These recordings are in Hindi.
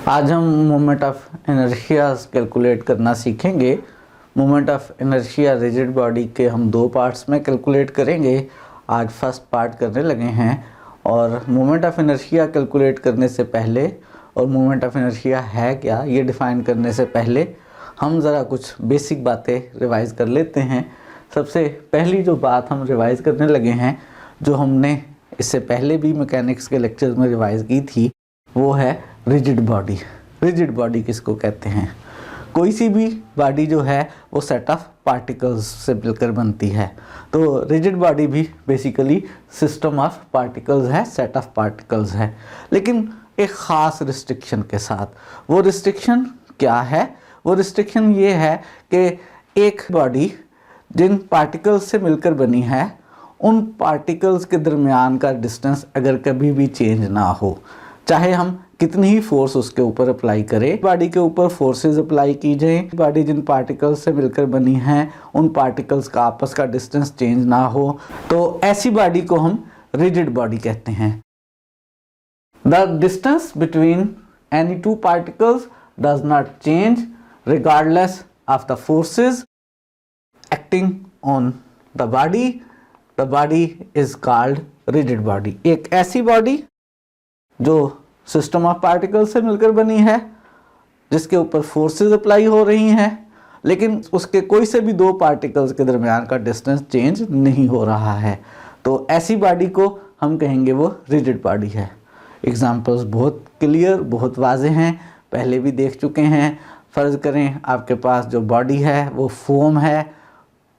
आज हम मोमेंट ऑफ इनर्शिया कैलकुलेट करना सीखेंगे। Moment of inertia rigid body के हम दो पार्ट्स में कैलकुलेट करेंगे। आज फर्स्ट पार्ट करने लगे हैं। और मोमेंट ऑफ इनर्शिया कैलकुलेट करने से पहले और मोमेंट ऑफ इनर्शिया है क्या ये डिफ़ाइन करने से पहले हम ज़रा कुछ बेसिक बातें रिवाइज़ कर लेते हैं। सबसे पहली जो बात हम रिवाइज़ करने लगे हैं, जो हमने इससे पहले भी मैकेनिक्स के लेक्चर्स में रिवाइज़ की थी, वो है रिजिड बॉडी। रिजिड बॉडी किसको कहते हैं? कोई सी भी बॉडी जो है वो सेट ऑफ पार्टिकल्स से मिलकर बनती है। तो रिजिड बॉडी भी बेसिकली सिस्टम ऑफ पार्टिकल्स है, सेट ऑफ पार्टिकल्स है, लेकिन एक ख़ास रिस्ट्रिक्शन के साथ। वो रिस्ट्रिक्शन क्या है? वो रिस्ट्रिक्शन ये है कि एक बॉडी जिन पार्टिकल्स से मिलकर बनी है, उन पार्टिकल्स के दरमियान का डिस्टेंस अगर कभी भी चेंज ना हो, चाहे हम कितनी ही फोर्स उसके ऊपर अप्लाई करें, बॉडी के ऊपर फोर्सेस अप्लाई की जाए, बॉडी जिन पार्टिकल्स से मिलकर बनी है उन पार्टिकल्स का आपस का डिस्टेंस चेंज ना हो, तो ऐसी बॉडी को हम रिजिड बॉडी कहते हैं। The distance between any two particles does not change regardless of the forces acting on the body is called rigid body। एक ऐसी बॉडी जो सिस्टम ऑफ पार्टिकल से मिलकर बनी है, जिसके ऊपर फोर्सेस अप्लाई हो रही हैं, लेकिन उसके कोई से भी दो पार्टिकल्स के दरमियान का डिस्टेंस चेंज नहीं हो रहा है, तो ऐसी बॉडी को हम कहेंगे वो रिजिड बॉडी है। एग्जाम्पल्स बहुत क्लियर, बहुत वाजे हैं, पहले भी देख चुके हैं। फ़र्ज़ करें आपके पास जो बॉडी है वो फोम है,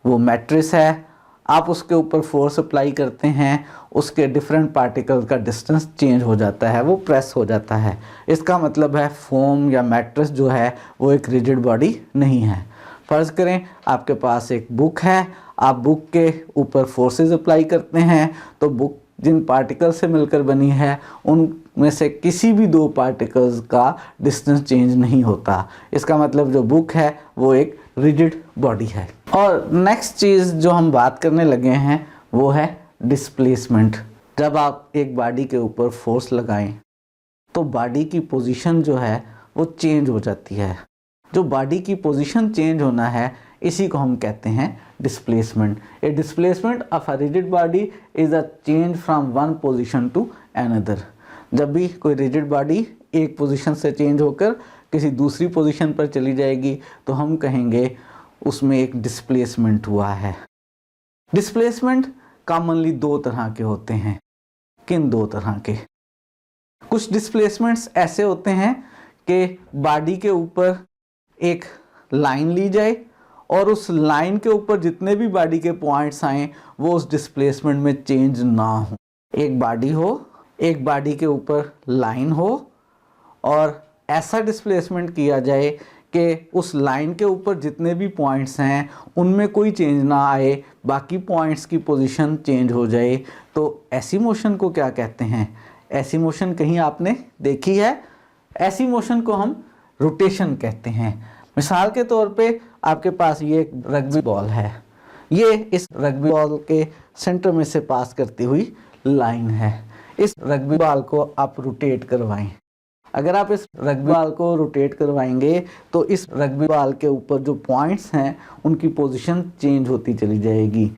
वो मैट्रिस है, आप उसके ऊपर फोर्स अप्लाई करते हैं, उसके डिफरेंट पार्टिकल्स का डिस्टेंस चेंज हो जाता है, वो प्रेस हो जाता है। इसका मतलब है फोम या मैट्रिस जो है वो एक रिजिड बॉडी नहीं है। फ़र्ज़ करें आपके पास एक बुक है, आप बुक के ऊपर फोर्सेस अप्लाई करते हैं, तो बुक जिन पार्टिकल से मिलकर बनी है उनमें से किसी भी दो पार्टिकल्स का डिस्टेंस चेंज नहीं होता। इसका मतलब जो बुक है वो एक रिजिड बॉडी है। और नेक्स्ट चीज़ जो हम बात करने लगे हैं वो है डिस्प्लेसमेंट। जब आप एक बॉडी के ऊपर फोर्स लगाएं तो बॉडी की पोजीशन जो है वो चेंज हो जाती है। जो बॉडी की पोजीशन चेंज होना है इसी को हम कहते हैं displacement. A displacement of a rigid body is a change from one position to another. जब भी कोई रिजिड बॉडी एक पोजीशन से चेंज होकर किसी दूसरी पोजीशन पर चली जाएगी तो हम कहेंगे उसमें एक डिस्प्लेसमेंट हुआ है। डिस्प्लेसमेंट कॉमनली दो तरह के होते हैं। किन दो तरह के? कुछ डिस्प्लेसमेंट्स ऐसे होते हैं कि बॉडी के ऊपर एक लाइन ली जाए और उस लाइन के ऊपर जितने भी बॉडी के पॉइंट्स आए वो उस डिस्प्लेसमेंट में चेंज ना हो। एक बॉडी हो, एक बॉडी के ऊपर लाइन हो और ऐसा डिस्प्लेसमेंट किया जाए कि उस लाइन के ऊपर जितने भी पॉइंट्स हैं उनमें कोई चेंज ना आए, बाकी पॉइंट्स की पोजीशन चेंज हो जाए, तो ऐसी मोशन को क्या कहते हैं? ऐसी मोशन कहीं आपने देखी है? ऐसी मोशन को हम रोटेशन कहते हैं। मिसाल के तौर पे आपके पास ये एक रग्बी बॉल है, ये इस रग्बी बॉल के सेंटर में से पास करती हुई लाइन है। इस रग्बी बॉल को आप रोटेट करवाएं। अगर आप इस रग्बी बॉल को रोटेट करवाएंगे तो इस रग्बी बॉल के ऊपर जो पॉइंट्स हैं उनकी पोजीशन चेंज होती चली जाएगी,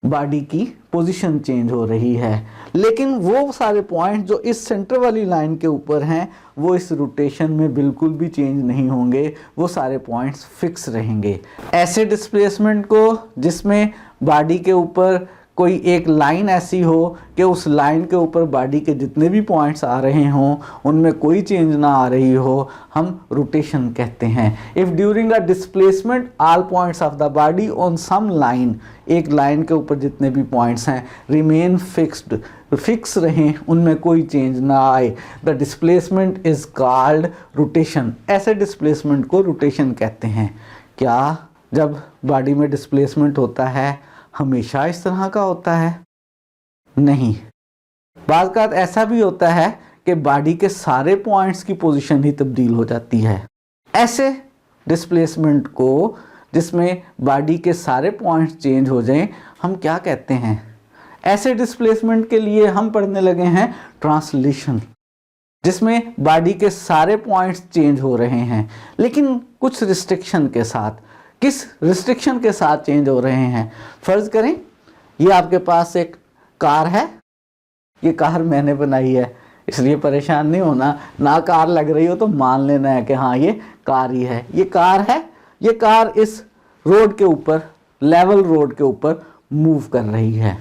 बॉडी की पोजीशन चेंज हो रही है, लेकिन वो सारे पॉइंट जो इस सेंटर वाली लाइन के ऊपर हैं वो इस रोटेशन में बिल्कुल भी चेंज नहीं होंगे, वो सारे पॉइंट्स फिक्स रहेंगे। ऐसे डिस्प्लेसमेंट को जिसमें बॉडी के ऊपर कोई एक लाइन ऐसी हो कि उस लाइन के ऊपर बॉडी के जितने भी पॉइंट्स आ रहे हों उनमें कोई चेंज ना आ रही हो, हम रोटेशन कहते हैं। If during a displacement all points of the body on some line, एक लाइन के ऊपर जितने भी पॉइंट्स हैं रिमेन फिक्स्ड, फिक्स रहें, उनमें कोई चेंज ना आए, the displacement is called rotation. ऐसे डिस्प्लेसमेंट को रोटेशन कहते हैं। क्या जब बॉडी में डिस्प्लेसमेंट होता है हमेशा इस तरह का होता है? नहीं, बाज़ का ऐसा भी होता है कि बॉडी के सारे पॉइंट्स की पोजीशन ही तब्दील हो जाती है। ऐसे डिस्प्लेसमेंट को जिसमें बॉडी के सारे पॉइंट्स चेंज हो जाएं हम क्या कहते हैं? ऐसे डिस्प्लेसमेंट के लिए हम पढ़ने लगे हैं ट्रांसलेशन। जिसमें बॉडी के सारे पॉइंट्स चेंज हो रहे हैं, लेकिन कुछ रिस्ट्रिक्शन के साथ। किस रिस्ट्रिक्शन के साथ चेंज हो रहे हैं? फर्ज करें ये आपके पास एक कार है, ये कार मैंने बनाई है, इसलिए परेशान नहीं होना, ना कार लग रही हो तो मान लेना है कि हाँ ये कार ही है। ये कार है, ये कार इस रोड के ऊपर, लेवल रोड के ऊपर मूव कर रही है।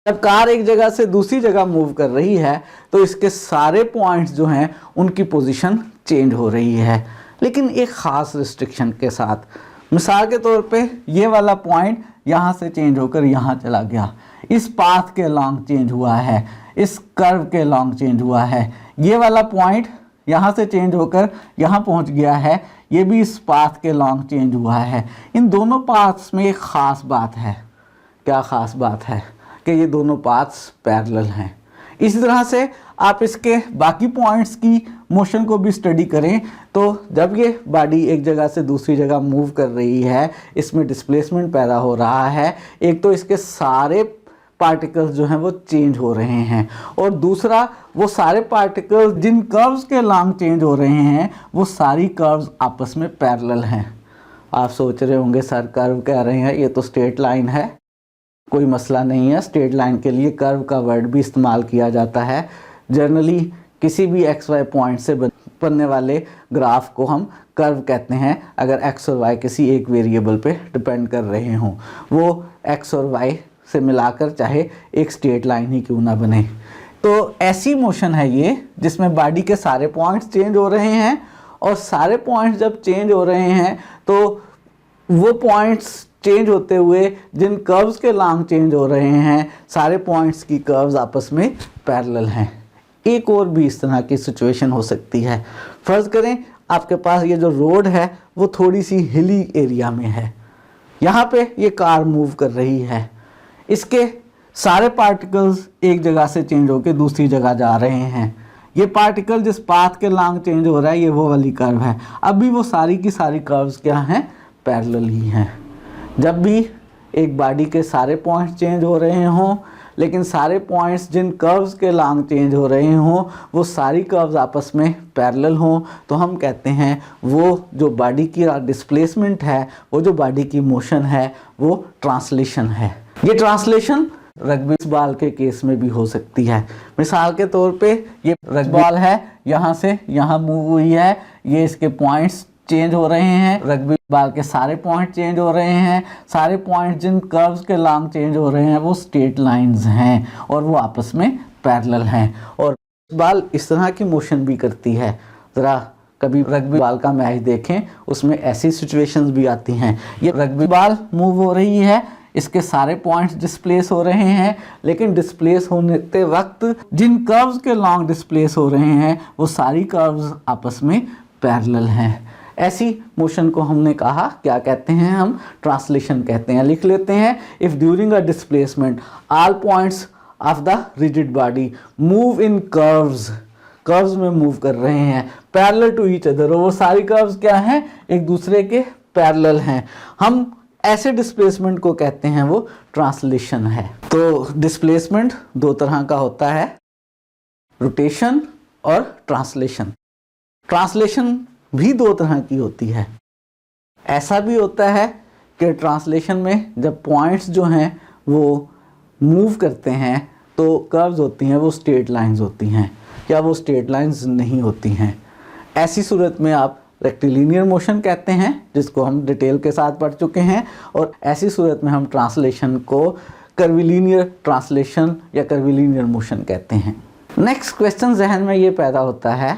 जब कार एक जगह से दूसरी जगह मूव कर रही है तो इसके सारे पॉइंट्स जो हैं उनकी पोजीशन चेंज हो रही है, लेकिन एक ख़ास रिस्ट्रिक्शन के साथ। मिसाल के तौर पे ये वाला पॉइंट यहाँ से चेंज होकर यहाँ चला गया, इस पाथ के लॉन्ग चेंज हुआ है, इस कर्व के लॉन्ग चेंज हुआ है। ये वाला पॉइंट यहाँ से चेंज होकर यहाँ पहुँच गया है, ये भी इस पाथ के लॉन्ग चेंज हुआ है। इन दोनों पाथ्स में एक ख़ास बात है। क्या ख़ास बात है? कि ये दोनों पाथ्स पैरेलल हैं। इसी तरह से आप इसके बाकी पॉइंट्स की मोशन को भी स्टडी करें तो जब ये बॉडी एक जगह से दूसरी जगह मूव कर रही है, इसमें डिस्प्लेसमेंट पैदा हो रहा है। एक तो इसके सारे पार्टिकल्स जो हैं वो चेंज हो रहे हैं, और दूसरा वो सारे पार्टिकल्स जिन कर्व्स के लॉन्ग चेंज हो रहे हैं वो सारी कर्व्स आपस में पैरेलल हैं। आप सोच रहे होंगे सर कर्व कह रहे हैं, ये तो स्ट्रेट लाइन है। कोई मसला नहीं है, स्ट्रेट लाइन के लिए कर्व का वर्ड भी इस्तेमाल किया जाता है। जनरली किसी भी एक्स वाई पॉइंट से बनने वाले ग्राफ को हम कर्व कहते हैं, अगर एक्स और वाई किसी एक वेरिएबल पे डिपेंड कर रहे हों। वो एक्स और वाई से मिलाकर चाहे एक स्ट्रेट लाइन ही क्यों ना बने। तो ऐसी मोशन है ये जिसमें बॉडी के सारे पॉइंट्स चेंज हो रहे हैं, और सारे पॉइंट्स जब चेंज हो रहे हैं तो वो पॉइंट्स चेंज होते हुए जिन कर्व्स के लॉन्ग चेंज हो रहे हैं, सारे पॉइंट्स की कर्व्स आपस में पैरेलल हैं। एक और भी इस तरह की सिचुएशन हो सकती है। फर्ज करें आपके पास ये जो रोड है वो थोड़ी सी हिली एरिया में है, यहाँ पे ये कार मूव कर रही है, इसके सारे पार्टिकल्स एक जगह से चेंज होकर दूसरी जगह जा रहे हैं। ये पार्टिकल जिस पाथ के लॉन्ग चेंज हो रहा है ये वो वाली कर्व है। अभी वो सारी की सारी कर्व्स क्या हैं? पैरेलल ही हैं। जब भी एक बॉडी के सारे पॉइंट्स चेंज हो रहे हों, लेकिन सारे पॉइंट्स जिन कर्व्स के लॉन्ग चेंज हो रहे हों वो सारी कर्व्स आपस में पैरेलल हों, तो हम कहते हैं वो जो बॉडी की डिस्प्लेसमेंट है, वो जो बॉडी की मोशन है, वो ट्रांसलेशन है। ये ट्रांसलेशन रग्बी बॉल के केस में भी हो सकती है। मिसाल के तौर पे ये रग्बी बॉल है, यहाँ से यहाँ मूव हुई है, ये इसके पॉइंट्स चेंज हो रहे हैं, रग्बी बॉल के सारे पॉइंट चेंज हो रहे हैं। सारे पॉइंट जिन कर्व्स के लॉन्ग चेंज हो रहे हैं वो स्ट्रेट लाइंस हैं और वो आपस में पैरेलल हैं। और बॉल इस तरह की मोशन भी करती है। ज़रा कभी रग्बी बॉल का मैच देखें, उसमें ऐसी सिचुएशंस भी आती हैं। ये रग्बी बॉल मूव हो रही है, इसके सारे पॉइंट्स डिस्प्लेस हो रहे हैं, लेकिन डिस्प्लेस होने के वक्त जिन कर्व्स के लॉन्ग डिस्प्लेस हो रहे हैं वो सारी कर्व्स आपस में पैरेलल हैं। ऐसी मोशन को हमने कहा क्या कहते हैं? हम ट्रांसलेशन कहते हैं। लिख लेते हैं, if during a displacement all points of the rigid body move in curves, curves में मूव कर रहे हैं, पैरेलल टू ईच अदर, और वो सारी कर्व्स क्या हैं? एक दूसरे के पैरेलल हैं। हम ऐसे डिस्प्लेसमेंट को कहते हैं वो ट्रांसलेशन है। तो डिस्प्लेसमेंट दो तरह का होता है, रोटेशन और ट्रांसलेशन। ट्रांसलेशन भी दो तरह की होती है। ऐसा भी होता है कि ट्रांसलेशन में जब पॉइंट्स जो हैं वो मूव करते हैं तो कर्व्स होती हैं वो स्ट्रेट लाइंस होती हैं, या वो स्ट्रेट लाइंस नहीं होती हैं। ऐसी सूरत में आप रेक्टिलिनियर मोशन कहते हैं, जिसको हम डिटेल के साथ पढ़ चुके हैं, और ऐसी सूरत में हम ट्रांसलेशन को कर्विलिनियर ट्रांसलेशन या कर्विलिनियर मोशन कहते हैं। नेक्स्ट क्वेश्चन जहन में ये पैदा होता है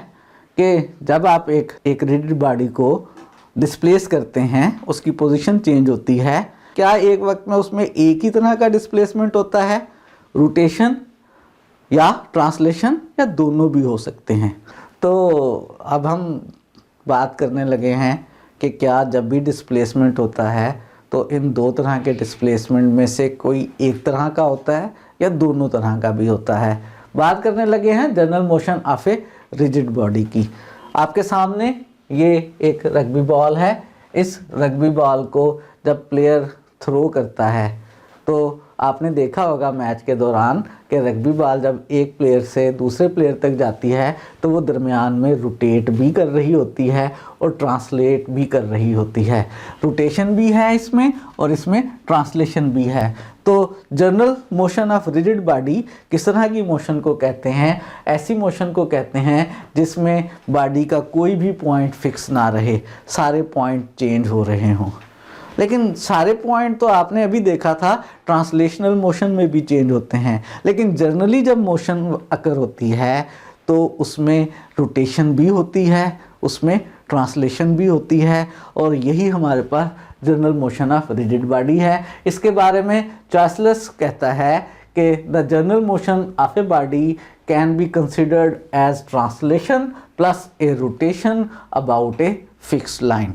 कि जब आप एक रिजिड बॉडी को डिस्प्लेस करते हैं, उसकी पोजीशन चेंज होती है, क्या एक वक्त में उसमें एक ही तरह का डिस्प्लेसमेंट होता है, रोटेशन या ट्रांसलेशन, या दोनों भी हो सकते हैं? तो अब हम बात करने लगे हैं कि क्या जब भी डिस्प्लेसमेंट होता है तो इन दो तरह के डिस्प्लेसमेंट में से कोई एक तरह का होता है या दोनों तरह का भी होता है। बात करने लगे हैं general motion of a rigid body की। आपके सामने ये एक रग्बी बॉल है। इस रग्बी बॉल को जब प्लेयर थ्रो करता है तो आपने देखा होगा मैच के दौरान कि रग्बी बॉल जब एक प्लेयर से दूसरे प्लेयर तक जाती है तो वो दरमियान में रोटेट भी कर रही होती है और ट्रांसलेट भी कर रही होती है। रोटेशन भी है इसमें और इसमें ट्रांसलेशन भी है। तो general motion of rigid body किस तरह की मोशन को कहते हैं? ऐसी मोशन को कहते हैं जिसमें बॉडी का कोई भी पॉइंट फिक्स ना रहे, सारे पॉइंट चेंज हो रहे हों। लेकिन सारे पॉइंट तो आपने अभी देखा था ट्रांसलेशनल मोशन में भी चेंज होते हैं, लेकिन जनरली जब मोशन अकर होती है तो उसमें रोटेशन भी होती है, उसमें ट्रांसलेशन भी होती है, और यही हमारे पास general motion of rigid body है। इसके बारे में चार्ल्स कहता है कि the general motion of a body can be considered as translation plus a rotation about a fixed line.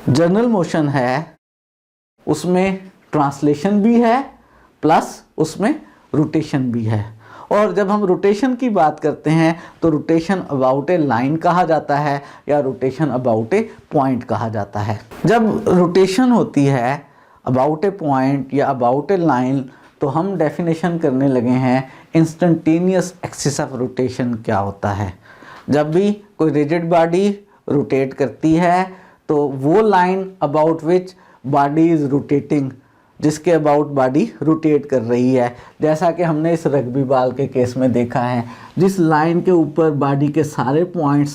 General motion है उसमें ट्रांसलेशन भी है प्लस उसमें रोटेशन भी है। और जब हम रोटेशन की बात करते हैं तो रोटेशन अबाउट ए लाइन कहा जाता है या रोटेशन अबाउट ए पॉइंट कहा जाता है। जब रोटेशन होती है अबाउट ए पॉइंट या अबाउट ए लाइन तो हम डेफिनेशन करने लगे हैं इंस्टेंटेनियस एक्सिस ऑफ रोटेशन क्या होता है। जब भी कोई रिजिड बॉडी रोटेट करती है तो वो line about which body is rotating, जिसके अबाउट बॉडी रोटेट कर रही है, जैसा कि हमने इस रग्बी बॉल के केस में देखा है, जिस लाइन के ऊपर बॉडी के सारे पॉइंट्स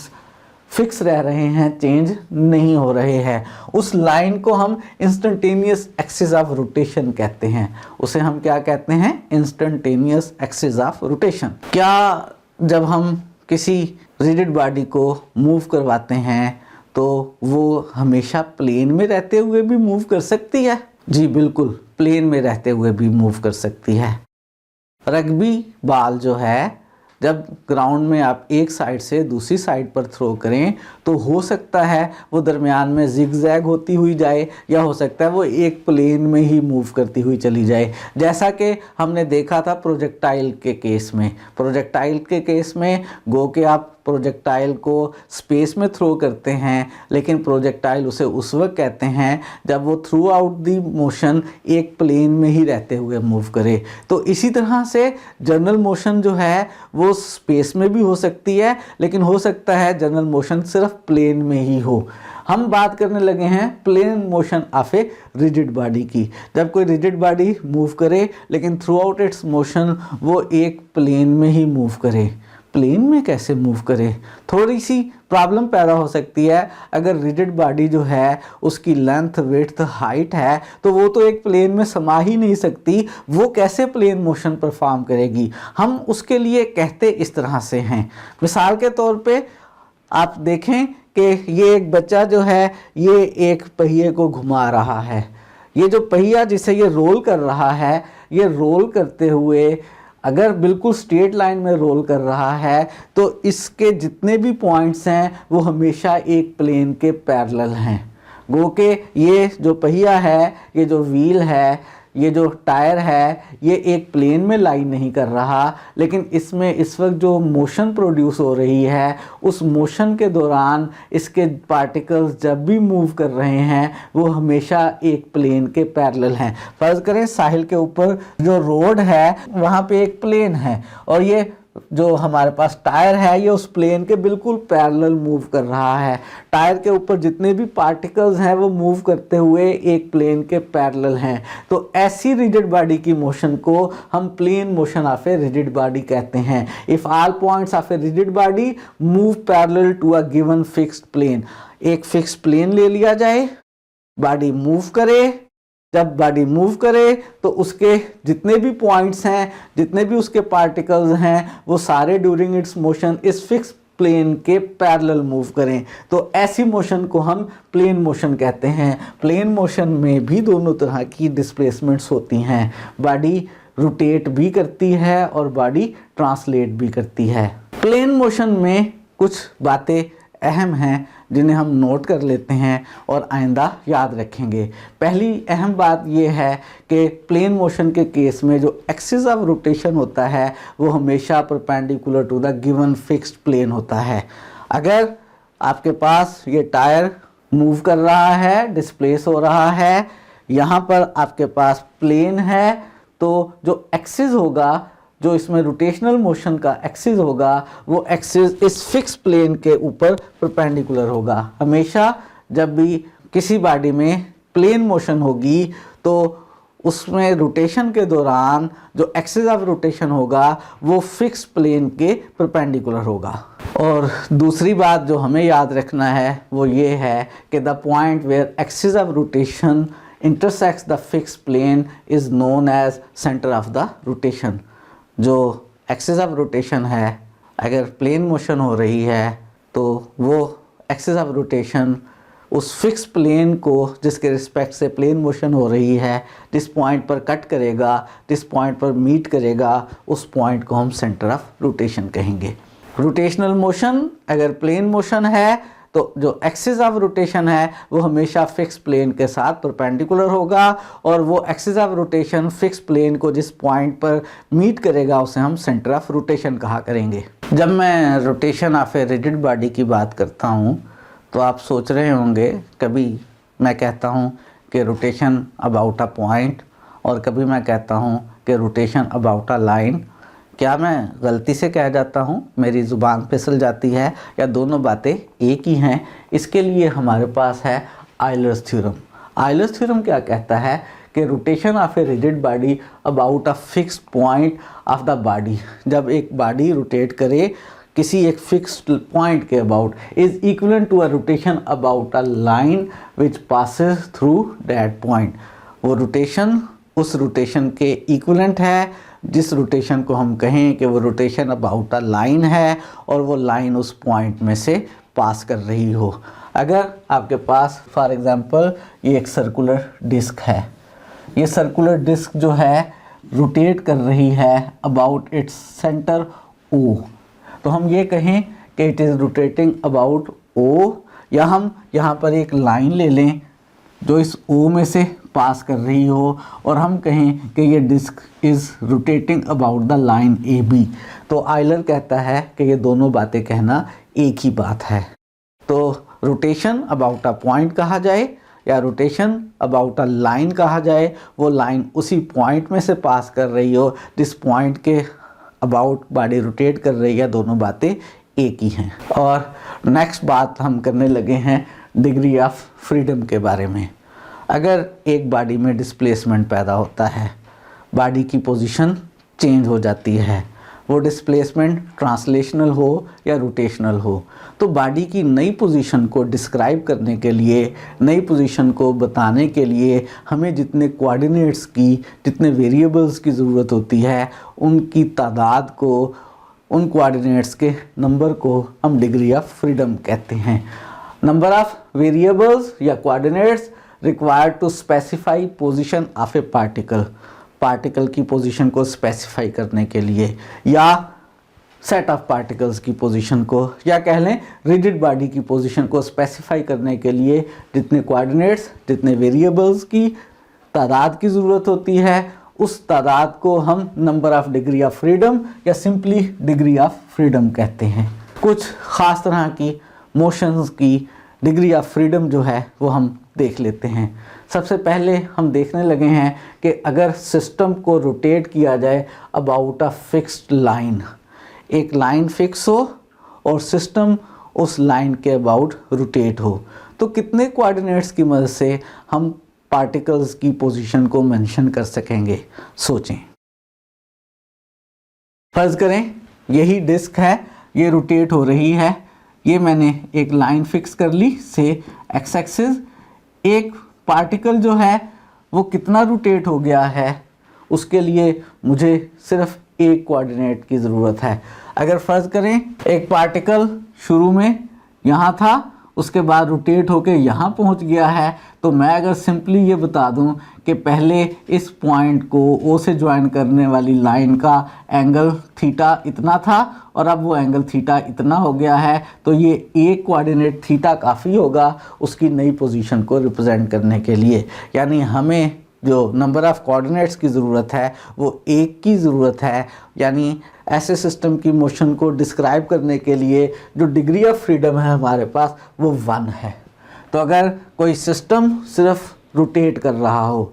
फिक्स रह रहे हैं, चेंज नहीं हो रहे हैं, उस लाइन को हम इंस्टेंटेनियस एक्सिस ऑफ रोटेशन कहते हैं। उसे हम क्या कहते हैं? Instantaneous axis of rotation. क्या जब हम किसी रिजिड बॉडी को मूव करवाते हैं तो वो हमेशा प्लेन में रहते हुए भी मूव कर सकती है? जी बिल्कुल, प्लेन में रहते हुए भी मूव कर सकती है। रग्बी बॉल जो है जब ग्राउंड में आप एक साइड से दूसरी साइड पर थ्रो करें तो हो सकता है वो दरमियान में जिगजैग होती हुई जाए या हो सकता है वो एक प्लेन में ही मूव करती हुई चली जाए, जैसा कि हमने देखा था प्रोजेक्टाइल के केस में। प्रोजेक्टाइल के केस में गो के आप प्रोजेक्टाइल को स्पेस में थ्रो करते हैं, लेकिन प्रोजेक्टाइल उसे उस वक्त कहते हैं जब वो थ्रू आउट दी मोशन एक प्लेन में ही रहते हुए मूव करे। तो इसी तरह से जनरल मोशन जो है वो स्पेस में भी हो सकती है, लेकिन हो सकता है जनरल मोशन सिर्फ प्लेन में ही हो। हम बात करने लगे हैं plane motion of a rigid body की। जब कोई रिजिड बॉडी मूव करे लेकिन थ्रू आउट इट्स मोशन वो एक प्लेन में ही मूव करे। प्लेन में कैसे मूव करे? थोड़ी सी प्रॉब्लम पैदा हो सकती है। अगर रिजिड बॉडी जो है उसकी लेंथ, विड्थ, हाइट है तो वो तो एक प्लेन में समा ही नहीं सकती, वो कैसे प्लेन मोशन परफॉर्म करेगी? हम उसके लिए कहते इस तरह से हैं। मिसाल के तौर पे आप देखें कि ये एक बच्चा जो है ये एक पहिए को घुमा रहा है। ये जो पहिया जिसे ये रोल कर रहा है, ये रोल करते हुए अगर बिल्कुल स्ट्रेट लाइन में रोल कर रहा है तो इसके जितने भी पॉइंट्स हैं वो हमेशा एक प्लेन के पैरेलल हैं। गो के ये जो पहिया है, ये जो व्हील है, ये जो टायर है, ये एक प्लेन में लाइन नहीं कर रहा, लेकिन इसमें इस वक्त जो मोशन प्रोड्यूस हो रही है उस मोशन के दौरान इसके पार्टिकल्स जब भी मूव कर रहे हैं वो हमेशा एक प्लेन के पैरेलल हैं। फर्ज करें साहिल के ऊपर जो रोड है वहाँ पे एक प्लेन है और ये जो हमारे पास टायर है ये उस प्लेन के बिल्कुल पैरेलल मूव कर रहा है। टायर के ऊपर जितने भी पार्टिकल्स हैं वो मूव करते हुए एक प्लेन के पैरेलल हैं। तो ऐसी रिजिड बॉडी की मोशन को हम plane motion of a rigid body कहते हैं। If all points of a rigid body move parallel to a given fixed plane, एक फिक्स प्लेन ले लिया जाए, बॉडी मूव करे, जब बॉडी मूव करे तो उसके जितने भी पॉइंट्स हैं, जितने भी उसके पार्टिकल्स हैं, वो सारे ड्यूरिंग इट्स मोशन इस फिक्स प्लेन के पैरेलल मूव करें। तो ऐसी मोशन को हम प्लेन मोशन कहते हैं। प्लेन मोशन में भी दोनों तरह की डिस्प्लेसमेंट्स होती हैं। बॉडी रोटेट भी करती है और बॉडी ट्रांसलेट भी करती है। प्लेन मोशन में कुछ बातें अहम हैं जिन्हें हम नोट कर लेते हैं और आइंदा याद रखेंगे। पहली अहम बात यह है कि प्लेन मोशन के केस में जो एक्सिस ऑफ रोटेशन होता है वो हमेशा perpendicular to the given fixed plane होता है। अगर आपके पास ये टायर मूव कर रहा है, डिस्प्लेस हो रहा है, यहाँ पर आपके पास प्लेन है, तो जो एक्सिस होगा, जो इसमें रोटेशनल मोशन का एक्सिस होगा, वो एक्सिस इस फिक्स प्लेन के ऊपर परपेंडिकुलर होगा। हमेशा जब भी किसी बॉडी में प्लेन मोशन होगी तो उसमें रोटेशन के दौरान जो एक्सिस ऑफ रोटेशन होगा वो फिक्स प्लेन के परपेंडिकुलर होगा। और दूसरी बात जो हमें याद रखना है वो ये है कि the point where axis of rotation intersects the fixed plane is known as center of the rotation। जो एक्सिस ऑफ रोटेशन है, अगर प्लेन मोशन हो रही है तो वो एक्सिस ऑफ रोटेशन उस फिक्स प्लेन को जिसके रिस्पेक्ट से प्लेन मोशन हो रही है, जिस पॉइंट पर कट करेगा, जिस पॉइंट पर मीट करेगा, उस पॉइंट को हम सेंटर ऑफ रोटेशन कहेंगे। रोटेशनल मोशन अगर प्लेन मोशन है तो जो एक्सिस ऑफ रोटेशन है वो हमेशा फिक्स प्लेन के साथ परपेंडिकुलर होगा, और वो axis of rotation fix plane को जिस पॉइंट पर मीट करेगा उसे हम सेंटर ऑफ रोटेशन कहा करेंगे। जब मैं rotation of a rigid body की बात करता हूँ तो आप सोच रहे होंगे, कभी मैं कहता हूँ कि रोटेशन अबाउट अ पॉइंट और कभी मैं कहता हूँ कि रोटेशन अबाउट अ लाइन। क्या मैं गलती से कह जाता हूँ, मेरी ज़ुबान फिसल जाती है, या दोनों बातें एक ही हैं? इसके लिए हमारे पास है आयलर्स थ्योरम। आयलर्स थ्योरम क्या कहता है कि rotation of a rigid body about a fix point of the body, जब एक बॉडी रोटेट करे किसी एक फिक्स्ड पॉइंट के about, is equivalent to a rotation about a line which passes through that point. वो रोटेशन उस रोटेशन के इक्विवेलेंट है जिस रोटेशन को हम कहें कि वो रोटेशन अबाउट अ लाइन है और वो लाइन उस पॉइंट में से पास कर रही हो। अगर आपके पास फॉर एग्जांपल ये एक सर्कुलर डिस्क है, ये सर्कुलर डिस्क जो है रोटेट कर रही है अबाउट इट्स सेंटर ओ, तो हम ये कहें कि इट इज़ रोटेटिंग अबाउट ओ, या हम यहाँ पर एक लाइन ले लें जो इस ओ में से पास कर रही हो और हम कहें कि ये disc is rotating about the line A B, तो आयलर कहता है कि ये दोनों बातें कहना एक ही बात है। तो रोटेशन अबाउट अ पॉइंट कहा जाए या रोटेशन अबाउट अ लाइन कहा जाए, वो लाइन उसी पॉइंट में से पास कर रही हो जिस पॉइंट के अबाउट बॉडी रोटेट कर रही है, दोनों बातें एक ही हैं। और नेक्स्ट बात हम करने लगे हैं डिग्री ऑफ फ्रीडम के बारे में। अगर एक बॉडी में डिस्प्लेसमेंट पैदा होता है, बॉडी की पोजीशन चेंज हो जाती है, वो डिस्प्लेसमेंट ट्रांसलेशनल हो या रोटेशनल हो, तो बॉडी की नई पोजीशन को डिस्क्राइब करने के लिए, नई पोजीशन को बताने के लिए हमें जितने कोऑर्डिनेट्स की, जितने वेरिएबल्स की ज़रूरत होती है, उनकी तादाद को, उन कोऑर्डिनेट्स के नंबर को हम डिग्री ऑफ फ्रीडम कहते हैं। नंबर ऑफ वेरिएबल्स या coordinates required to specify position of a particle, particle की पोजीशन को स्पेसिफाई करने के लिए, या सेट ऑफ पार्टिकल्स की पोजीशन को, या कह लें रिजिड बॉडी की पोजीशन को स्पेसिफाई करने के लिए जितने कोऑर्डिनेट्स, जितने वेरिएबल्स की तादाद की ज़रूरत होती है, उस तादाद को हम number of degree of freedom या सिंपली डिग्री ऑफ फ्रीडम कहते हैं। कुछ ख़ास तरह की मोशंस की डिग्री ऑफ फ्रीडम जो है वो हम देख लेते हैं। सबसे पहले हम देखने लगे हैं कि अगर सिस्टम को रोटेट किया जाए अबाउट अ फिक्स्ड लाइन, एक लाइन फिक्स हो और सिस्टम उस लाइन के अबाउट रोटेट हो, तो कितने कोऑर्डिनेट्स की मदद से हम पार्टिकल्स की पोजीशन को मेंशन कर सकेंगे? सोचें। फर्ज करें यही डिस्क है, ये रोटेट हो रही है, ये मैंने एक लाइन फिक्स कर ली से एक्स एक्सिस। एक पार्टिकल जो है वो कितना रोटेट हो गया है उसके लिए मुझे सिर्फ एक कोऑर्डिनेट की ज़रूरत है। अगर फ़र्ज़ करें एक पार्टिकल शुरू में यहाँ था, उसके बाद रोटेट होके यहाँ पहुँच गया है, तो मैं अगर सिंपली ये बता दूँ कि पहले इस पॉइंट को ओ से ज्वाइन करने वाली लाइन का एंगल थीटा इतना था और अब वो एंगल थीटा इतना हो गया है, तो ये एक कोऑर्डिनेट थीटा काफ़ी होगा उसकी नई पोजीशन को रिप्रेजेंट करने के लिए। यानी हमें जो नंबर ऑफ़ कोऑर्डिनेट्स की ज़रूरत है वो एक की ज़रूरत है। यानी ऐसे सिस्टम की मोशन को डिस्क्राइब करने के लिए जो डिग्री ऑफ फ्रीडम है हमारे पास वो 1 है। तो अगर कोई सिस्टम सिर्फ रोटेट कर रहा हो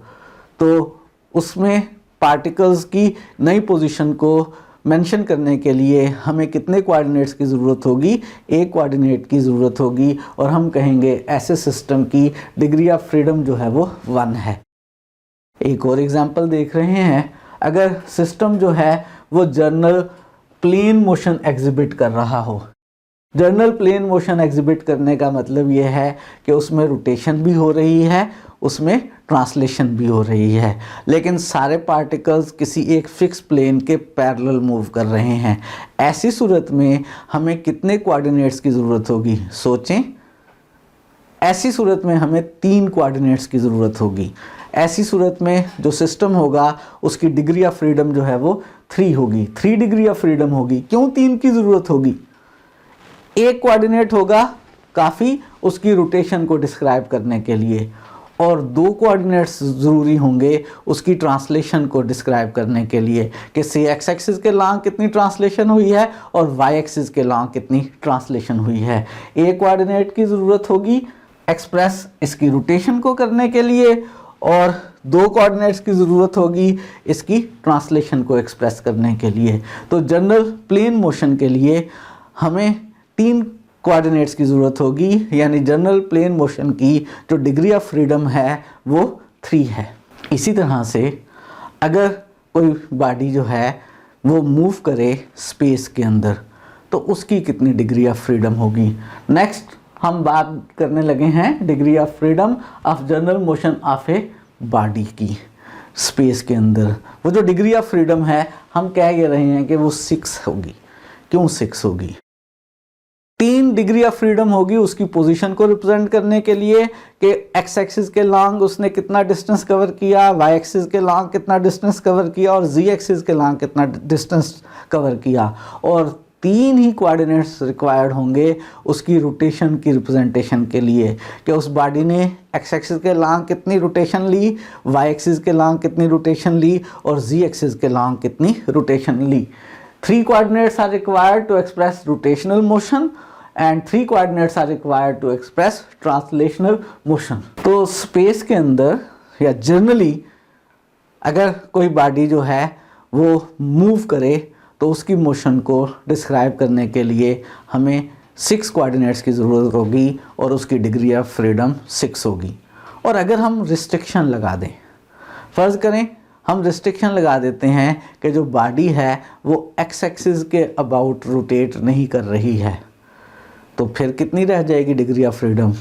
तो उसमें पार्टिकल्स की नई पोजीशन को मेंशन करने के लिए हमें कितने कोऑर्डिनेट्स की ज़रूरत होगी, एक कोऑर्डिनेट की ज़रूरत होगी, और हम कहेंगे ऐसे सिस्टम की डिग्री ऑफ फ्रीडम जो है वो 1 है। एक और एग्जांपल देख रहे हैं, अगर सिस्टम जो है वो जर्नल प्लेन मोशन एग्जिबिट कर रहा हो। जर्नल प्लेन मोशन एग्जिबिट करने का मतलब ये है कि उसमें रोटेशन भी हो रही है, उसमें ट्रांसलेशन भी हो रही है, लेकिन सारे पार्टिकल्स किसी एक फिक्स प्लेन के पैरेलल मूव कर रहे हैं। ऐसी सूरत में हमें कितने कोऑर्डिनेट्स की ज़रूरत होगी, सोचें। ऐसी सूरत में हमें 3 कोऑर्डिनेट्स की ज़रूरत होगी। ऐसी सूरत में जो सिस्टम होगा उसकी डिग्री ऑफ फ्रीडम जो है वो 3 होगी। 3 डिग्री ऑफ फ्रीडम होगी। क्यों 3 की ज़रूरत होगी? एक कोऑर्डिनेट होगा काफ़ी उसकी रोटेशन को डिस्क्राइब करने के लिए, और 2 कोऑर्डिनेट्स ज़रूरी होंगे उसकी ट्रांसलेशन को डिस्क्राइब करने के लिए कि से एक्स एक्सिस के लॉन्ग कितनी ट्रांसलेशन हुई है और वाई एक्सिस के लॉन्ग कितनी ट्रांसलेशन हुई है। एक कोऑर्डिनेट की ज़रूरत होगी एक्सप्रेस इसकी रोटेशन को करने के लिए, और 2 कोऑर्डिनेट्स की ज़रूरत होगी इसकी ट्रांसलेशन को एक्सप्रेस करने के लिए। तो जनरल प्लेन मोशन के लिए हमें 3 कोऑर्डिनेट्स की ज़रूरत होगी, यानी जनरल प्लेन मोशन की जो डिग्री ऑफ फ्रीडम है वो 3 है। इसी तरह से अगर कोई बॉडी जो है वो मूव करे स्पेस के अंदर तो उसकी कितनी डिग्री ऑफ फ्रीडम होगी। नेक्स्ट हम बात करने लगे हैं degree of freedom of general motion of a body की स्पेस के अंदर। वो जो डिग्री ऑफ फ्रीडम है हम कह ये रहे हैं कि वो 6 होगी। क्यों 6 होगी? 3 डिग्री ऑफ फ्रीडम होगी उसकी पोजीशन को रिप्रेजेंट करने के लिए कि एक्स एक्सिस के लॉन्ग उसने कितना डिस्टेंस कवर किया, वाई एक्सिस के लॉन्ग कितना डिस्टेंस कवर किया, और जी एक्सिस के लॉन्ग कितना डिस्टेंस कवर किया, और 3 ही कोऑर्डिनेट्स रिक्वायर्ड होंगे उसकी रोटेशन की रिप्रेजेंटेशन के लिए कि उस बॉडी ने एक्स एक्सिस के लॉन्ग कितनी रोटेशन ली, वाई एक्सिस के लॉन्ग कितनी रोटेशन ली, और जी एक्सिस के लॉन्ग कितनी rotation Lee. 3 coordinates are required to express rotational motion and 3 coordinates are required to express translational motion। तो स्पेस के अंदर या जनरली अगर कोई बॉडी जो है वो मूव करे तो उसकी मोशन को डिस्क्राइब करने के लिए हमें 6 कोऑर्डिनेट्स की ज़रूरत होगी और उसकी डिग्री ऑफ फ्रीडम 6 होगी। और अगर हम रिस्ट्रिक्शन लगा दें, फ़र्ज़ करें हम रिस्ट्रिक्शन लगा देते हैं कि जो बॉडी है वो एक्स एक्सिस के अबाउट रोटेट नहीं कर रही है, तो फिर कितनी रह जाएगी डिग्री ऑफ फ्रीडम?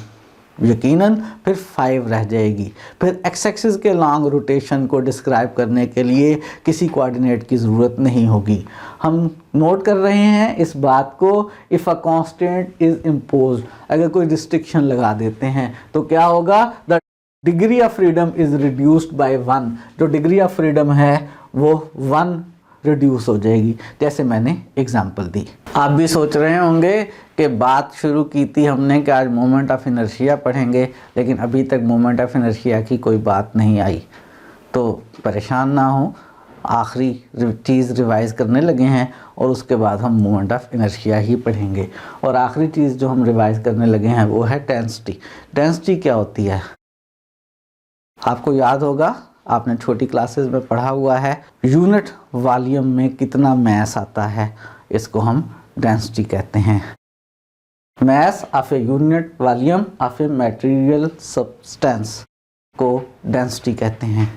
यकीनन फिर 5 रह जाएगी। फिर एक्स एक्सिस के लॉन्ग रोटेशन को डिस्क्राइब करने के लिए किसी कोऑर्डिनेट की ज़रूरत नहीं होगी। हम नोट कर रहे हैं इस बात को, if a constant is imposed, अगर कोई रिस्ट्रिक्शन लगा देते हैं तो क्या होगा? The degree of freedom is reduced by 1, जो डिग्री ऑफ फ्रीडम है वो 1 रिड्यूस हो जाएगी, जैसे मैंने एग्जांपल दी। आप भी सोच रहे होंगे कि बात शुरू की थी हमने कि आज मोमेंट ऑफ इनर्शिया पढ़ेंगे, लेकिन अभी तक मोमेंट ऑफ इनर्शिया की कोई बात नहीं आई, तो परेशान ना हो, आखिरी चीज़ रिवाइज़ करने लगे हैं और उसके बाद हम मोमेंट ऑफ इनर्शिया ही पढ़ेंगे। और आखिरी चीज़ जो हम रिवाइज़ करने लगे हैं वो है डेंसिटी। डेंसिटी क्या होती है? आपको याद होगा, आपने छोटी क्लासेस में पढ़ा हुआ है, यूनिट वॉल्यूम में कितना मैस आता है, इसको हम डेंसिटी कहते हैं। Mass of a unit volume of a material substance को डेंसिटी कहते हैं।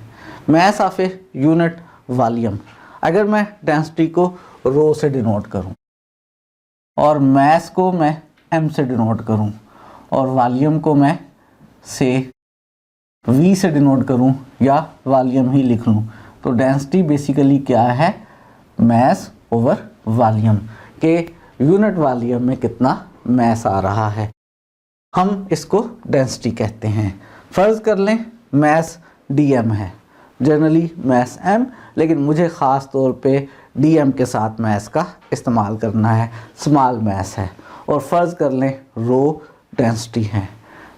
Mass of a unit volume, अगर मैं डेंसिटी को रो से डिनोट करूं और मैस को मैं एम से डिनोट करूं और वॉल्यूम को मैं से V से डिनोट करूं या वॉल्यूम ही लिख लूं, तो डेंसिटी बेसिकली क्या है? मैस ओवर वॉल्यूम, के यूनिट वॉल्यूम में कितना मैस आ रहा है, हम इसको डेंसिटी कहते हैं। फ़र्ज़ कर लें मैस dm है, जनरली मैस m, लेकिन मुझे ख़ास तौर पे dm के साथ मैस का इस्तेमाल करना है, स्मॉल मैस है। और फ़र्ज़ कर लें रो डेंसिटी है।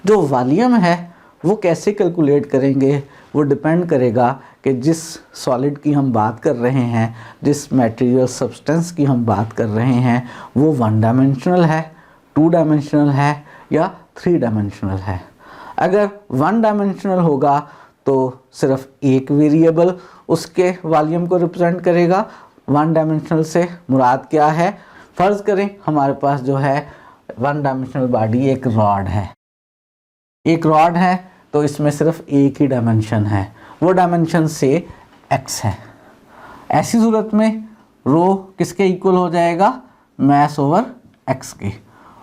जो वॉल्यूम है वो कैसे कैलकुलेट करेंगे, वो डिपेंड करेगा कि जिस सॉलिड की हम बात कर रहे हैं, जिस मटेरियल सब्सटेंस की हम बात कर रहे हैं, वो 1 डायमेंशनल है, 2 डायमेंशनल है या 3 डायमेंशनल है। अगर 1 डायमेंशनल होगा तो सिर्फ एक वेरिएबल उसके वॉल्यूम को रिप्रेजेंट करेगा। वन डायमेंशनल से मुराद क्या है? फर्ज करें हमारे पास जो है वन डायमेंशनल बॉडी एक रॉड है, एक रॉड है तो इसमें सिर्फ एक ही डायमेंशन है, वो डायमेंशन से x है। ऐसी सूरत में रो किसके इक्वल हो जाएगा? मैस ओवर x के।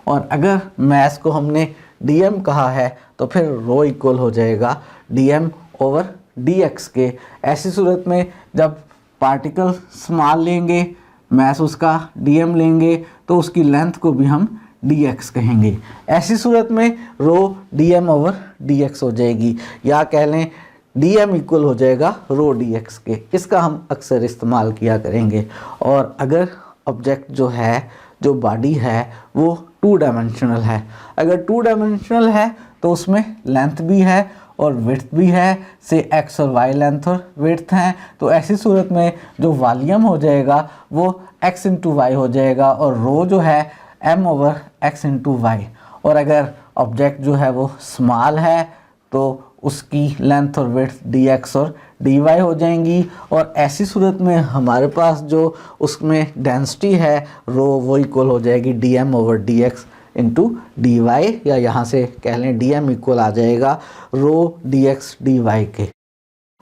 और अगर मैस को हमने dm कहा है तो फिर रो इक्वल हो जाएगा dm ओवर dx के। ऐसी सूरत में जब पार्टिकल स्मॉल लेंगे, मैस उसका dm लेंगे, तो उसकी लेंथ को भी हम dx कहेंगे। ऐसी सूरत में रो dm ओवर dx हो जाएगी, या कह लें dm इक्वल हो जाएगा रो dx के। इसका हम अक्सर इस्तेमाल किया करेंगे। और अगर ऑब्जेक्ट जो है, जो बॉडी है, वो टू डायमेंशनल है, अगर टू डायमेंशनल है तो उसमें लेंथ भी है और विड्थ भी है, से x और y लेंथ और विड्थ हैं, तो ऐसी सूरत में जो वॉल्यूम हो जाएगा वो x इंटू वाई हो जाएगा और रो जो है m over x into y. और अगर ऑब्जेक्ट जो है वो स्मॉल है तो उसकी लेंथ और विड्थ dx और dy हो जाएंगी। और ऐसी सूरत में हमारे पास जो उसमें डेंसिटी है रो, वो इक्वल हो जाएगी dm over dx into dy, या यहाँ से कह लें dm इक्वल आ जाएगा रो dx dy के।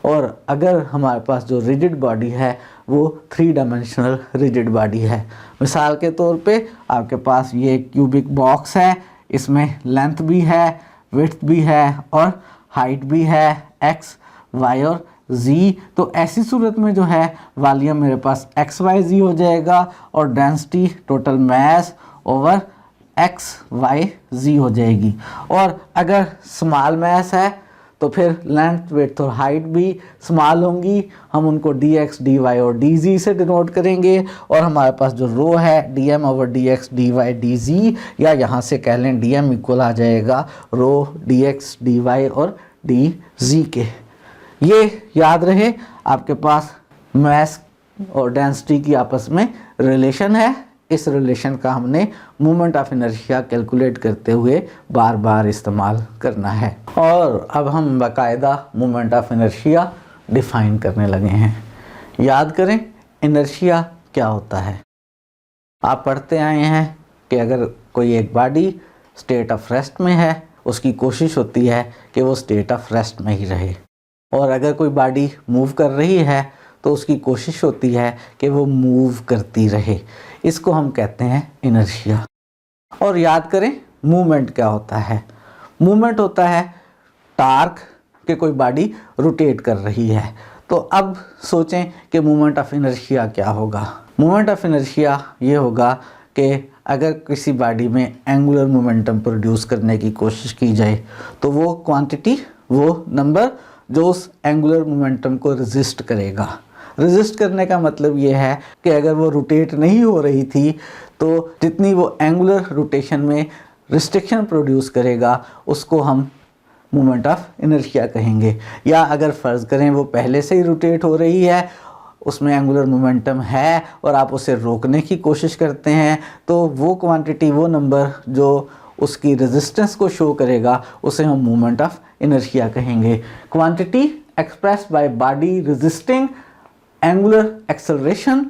और अगर हमारे पास जो रिजिड बॉडी है वो थ्री डायमेंशनल रिजिड बॉडी है, मिसाल के तौर पे आपके पास ये क्यूबिक बॉक्स है, इसमें लेंथ भी है, विड्थ भी है और हाइट भी है x, y और z। तो ऐसी सूरत में जो है वॉल्यूम मेरे पास x, y, z हो जाएगा और density total mess over x, y, z हो जाएगी। और अगर स्मॉल मैस है तो फिर लेंथ, विड्थ और हाइट भी स्मॉल होंगी, हम उनको dx, dy और dz से डिनोट करेंगे। और हमारे पास जो रो है dm over dx, dy, dz, या यहाँ से कह लें dm इक्वल आ जाएगा रो dx, dy और dz के। ये याद रहे आपके पास मैस और डेंसिटी की आपस में रिलेशन है। इस रिलेशन का हमने मोमेंट ऑफ इनर्शिया कैलकुलेट करते हुए बार बार इस्तेमाल करना है। और अब हम बाकायदा मोमेंट ऑफ इनर्शिया डिफाइन करने लगे हैं। याद करें इनर्शिया क्या होता है। आप पढ़ते आए हैं कि अगर कोई एक बॉडी स्टेट ऑफ रेस्ट में है, उसकी कोशिश होती है कि वो स्टेट ऑफ रेस्ट में ही रहे। और अगर कोई बॉडी मूव कर रही है तो उसकी कोशिश होती है कि वो मूव करती रहे। इसको हम कहते हैं इनर्शिया। और याद करें मूवमेंट क्या होता है। मूवमेंट होता है टार्क कि कोई बॉडी रोटेट कर रही है। तो अब सोचें कि मूवमेंट ऑफ इनर्शिया क्या होगा। मूवमेंट ऑफ इनर्शिया ये होगा कि अगर किसी बॉडी में एंगुलर मोमेंटम प्रोड्यूस करने की कोशिश की जाए तो वो क्वांटिटी, वो नंबर जो उस एंगुलर मोमेंटम को रेजिस्ट करेगा। रेजिस्ट करने का मतलब ये है कि अगर वो रोटेट नहीं हो रही थी तो जितनी वो एंगुलर रोटेशन में रिस्ट्रिक्शन प्रोड्यूस करेगा उसको हम मोमेंट ऑफ इनर्शिया कहेंगे। या अगर फ़र्ज़ करें वो पहले से ही रोटेट हो रही है, उसमें एंगुलर मोमेंटम है और आप उसे रोकने की कोशिश करते हैं, तो वो क्वांटिटी, वो नंबर जो उसकी रेजिस्टेंस को शो करेगा उसे हम मोमेंट ऑफ इनर्शिया कहेंगे। Quantity expressed by body resisting angular acceleration.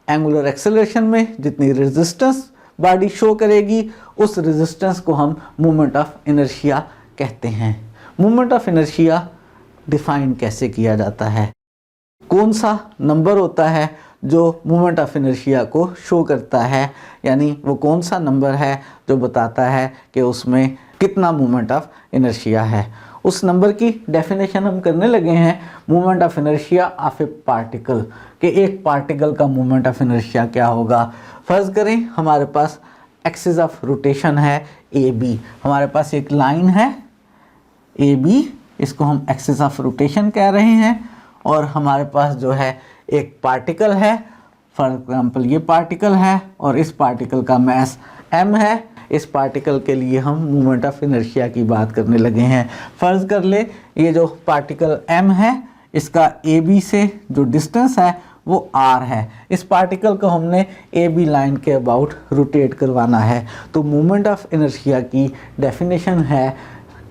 Angular acceleration में जितनी रेजिस्टेंस बॉडी शो करेगी उस रेजिस्टेंस को हम मोमेंट ऑफ इनर्शिया कहते हैं। मोमेंट ऑफ इनर्शिया डिफाइन कैसे किया जाता है? कौन सा नंबर होता है जो मोमेंट ऑफ इनर्शिया को शो करता है, यानी वो कौन सा नंबर है जो बताता है कि उसमें कितना मोमेंट ऑफ इनर्शिया है। उस नंबर की डेफिनेशन हम करने लगे हैं moment of inertia of a particle, कि एक पार्टिकल का मोमेंट ऑफ इनर्शिया क्या होगा। फ़र्ज़ करें हमारे पास एक्सिस ऑफ रोटेशन है ए बी, हमारे पास एक लाइन है ए बी, इसको हम एक्सिस ऑफ रोटेशन कह रहे हैं। और हमारे पास जो है एक पार्टिकल है, फॉर एग्जांपल ये पार्टिकल है और इस पार्टिकल का मास m है। इस पार्टिकल के लिए हम मोमेंट ऑफ इनर्शिया की बात करने लगे हैं। फ़र्ज़ कर ले ये जो पार्टिकल m है, इसका ए बी से जो डिस्टेंस है वो r है। इस पार्टिकल को हमने ए बी लाइन के अबाउट रोटेट करवाना है। तो मोमेंट ऑफ इनर्शिया की डेफिनेशन है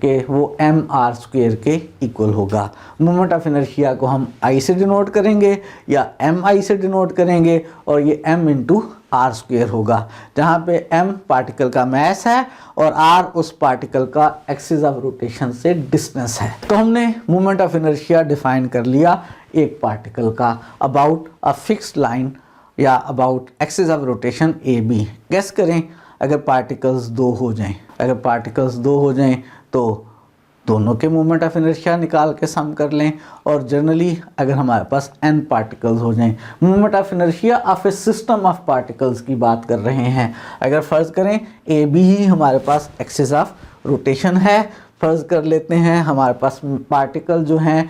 कि वो एम आर स्क्वेयर के इक्वल होगा। मोमेंट ऑफ इनर्शिया को हम आई से डिनोट करेंगे या एम आई से डिनोट करेंगे और ये एम इंटू आर स्क्वेयर होगा, जहाँ पे एम पार्टिकल का मास है और आर उस पार्टिकल का एक्सिस ऑफ रोटेशन से डिस्टेंस है। तो हमने मोमेंट ऑफ इनर्शिया डिफाइन कर लिया एक पार्टिकल का अबाउट अ फिक्स्ड लाइन या about axis of rotation A B. Guess करें अगर पार्टिकल्स दो हो जाएं, अगर पार्टिकल्स दो हो जाएं तो दोनों के मोमेंट ऑफ इनर्शिया निकाल के सम कर लें, और जनरली अगर हमारे पास n पार्टिकल्स हो जाएं, moment of inertia of a system of particles की बात कर रहे हैं। अगर फ़र्ज़ करें ए बी ही हमारे पास एक्सिस ऑफ रोटेशन है, फ़र्ज़ कर लेते हैं हमारे पास पार्टिकल जो हैं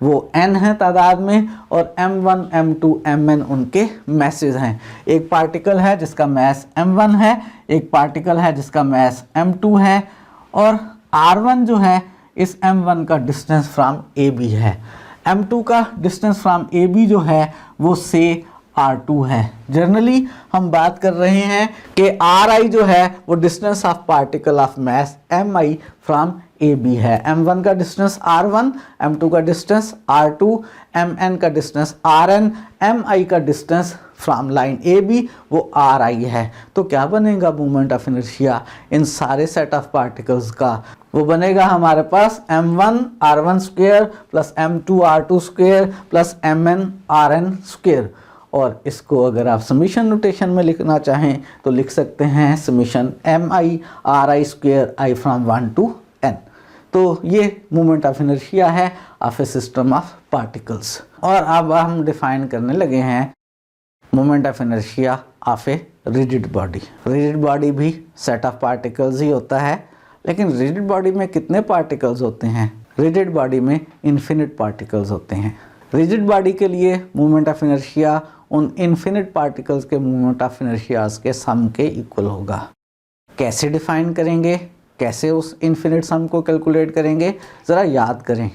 वो n है तादाद में और m1 m2 mn उनके मैसेज हैं। एक पार्टिकल है जिसका मैस m1 है, एक पार्टिकल है जिसका मैस m2 है, और r1 जो है इस m1 का डिस्टेंस फ्रॉम AB है, m2 का डिस्टेंस फ्रॉम AB जो है वो से r2 है। जनरली हम बात कर रहे हैं कि ri जो है वो distance of particle of mass mi from AB है। m1 का डिस्टेंस r1, m2 का डिस्टेंस r2, mn का डिस्टेंस rn, mi का डिस्टेंस फ्रॉम लाइन AB वो ri है। तो क्या बनेगा मोमेंट ऑफ इनर्शिया इन सारे सेट ऑफ पार्टिकल्स का? वो बनेगा हमारे पास m1 r1 square plus m2 r2 square plus mn rn square. और इसको अगर आप समीशन नोटेशन में लिखना चाहें तो लिख सकते हैं summation mi ri square i from 1 to n। तो ये मोमेंट ऑफ इनर्शिया है of a system of particles. और अब हम डिफाइन करने लगे हैं moment of inertia of a rigid body. Rigid body भी सेट ऑफ पार्टिकल्स ही होता है, लेकिन रिजिड बॉडी में कितने पार्टिकल्स होते हैं? रिजिड बॉडी में इन्फिनिट पार्टिकल्स होते हैं। रिजिड बॉडी के लिए मोमेंट ऑफ इनर्शिया उन इन्फिनिट पार्टिकल्स के मोमेंट ऑफ इनर्शियाज के सम के इक्वल होगा। कैसे डिफाइन करेंगे, कैसे उस इन्फिनिट सम को कैलकुलेट करेंगे, ज़रा याद करें।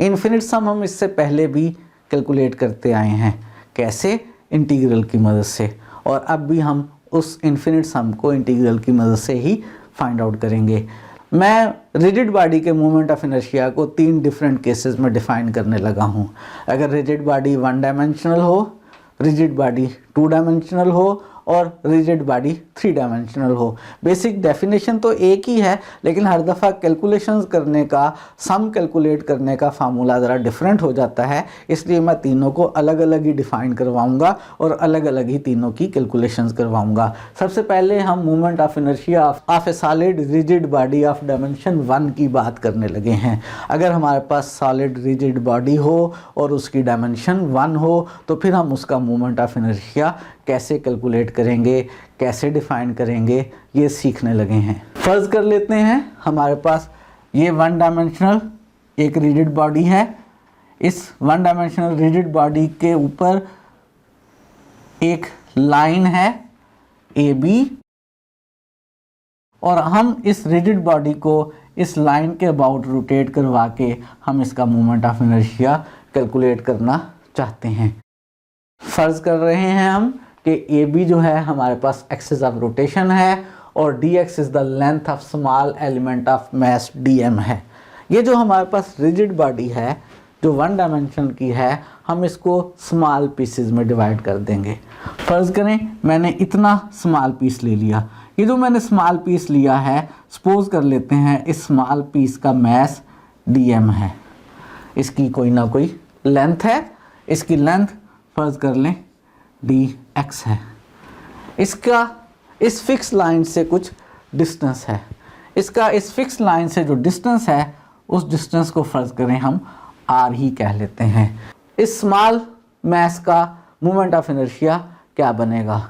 इन्फिनिट सम हम इससे पहले भी कैलकुलेट करते आए हैं, कैसे? इंटीग्रल की मदद से, और अब भी हम उस इन्फिनिट सम को इंटीग्रल की मदद से ही फाइंड आउट करेंगे। मैं रिजिड बॉडी के मोमेंट ऑफ इनर्शिया को 3 डिफरेंट केसेस में डिफाइन करने लगा हूँ। अगर रिजिड बॉडी 1 डायमेंशनल हो, रिजिड बॉडी 2 डायमेंशनल हो और रिजिड बॉडी 3 डायमेंशनल हो। बेसिक डेफिनेशन तो एक ही है, लेकिन हर दफ़ा कैलकुलेशंस करने का, सम कैलकुलेट करने का फार्मूला ज़रा डिफरेंट हो जाता है, इसलिए मैं तीनों को अलग अलग ही डिफ़ाइन करवाऊंगा और अलग अलग ही तीनों की कैलकुलेशंस करवाऊंगा। सबसे पहले हम moment of inertia of A solid rigid body of dimension 1 की बात करने लगे हैं। अगर हमारे पास सॉलिड रिजिड बॉडी हो और उसकी डायमेंशन 1 हो तो फिर हम उसका मोमेंट ऑफ इनर्शिया कैसे कैलकुलेट करेंगे, कैसे डिफाइन करेंगे, ये सीखने लगे हैं। फर्ज कर लेते हैं हमारे पास ये 1 डायमेंशनल एक रिजिड बॉडी है। इस 1 डायमेंशनल रिजिड बॉडी के ऊपर एक लाइन है AB, और हम इस रिजिड बॉडी को इस लाइन के अबाउट रोटेट करवा के हम इसका मोमेंट ऑफ इनर्शिया कैलकुलेट करना चाहते हैं। फर्ज कर रहे हैं हम कि AB जो है हमारे पास एक्सिस ऑफ रोटेशन है और dx is the length of small element of mass dm है। ये जो हमारे पास रिजिड बॉडी है जो 1 डायमेंशन की है, हम इसको स्मॉल पीसेस में डिवाइड कर देंगे। फ़र्ज़ करें मैंने इतना स्मॉल पीस ले लिया। ये जो मैंने स्मॉल पीस लिया है, सपोज कर लेते हैं इस स्मॉल पीस का मास dm है, इसकी कोई ना कोई लेंथ है, इसकी लेंथ फ़र्ज़ कर लें dx है, इसका इस फिक्स लाइन से कुछ डिस्टेंस है, इसका इस फिक्स लाइन से जो डिस्टेंस है उस डिस्टेंस को फ़र्ज़ करें हम r ही कह लेते हैं। इस स्मॉल मास का मोमेंट ऑफ इनर्शिया क्या बनेगा?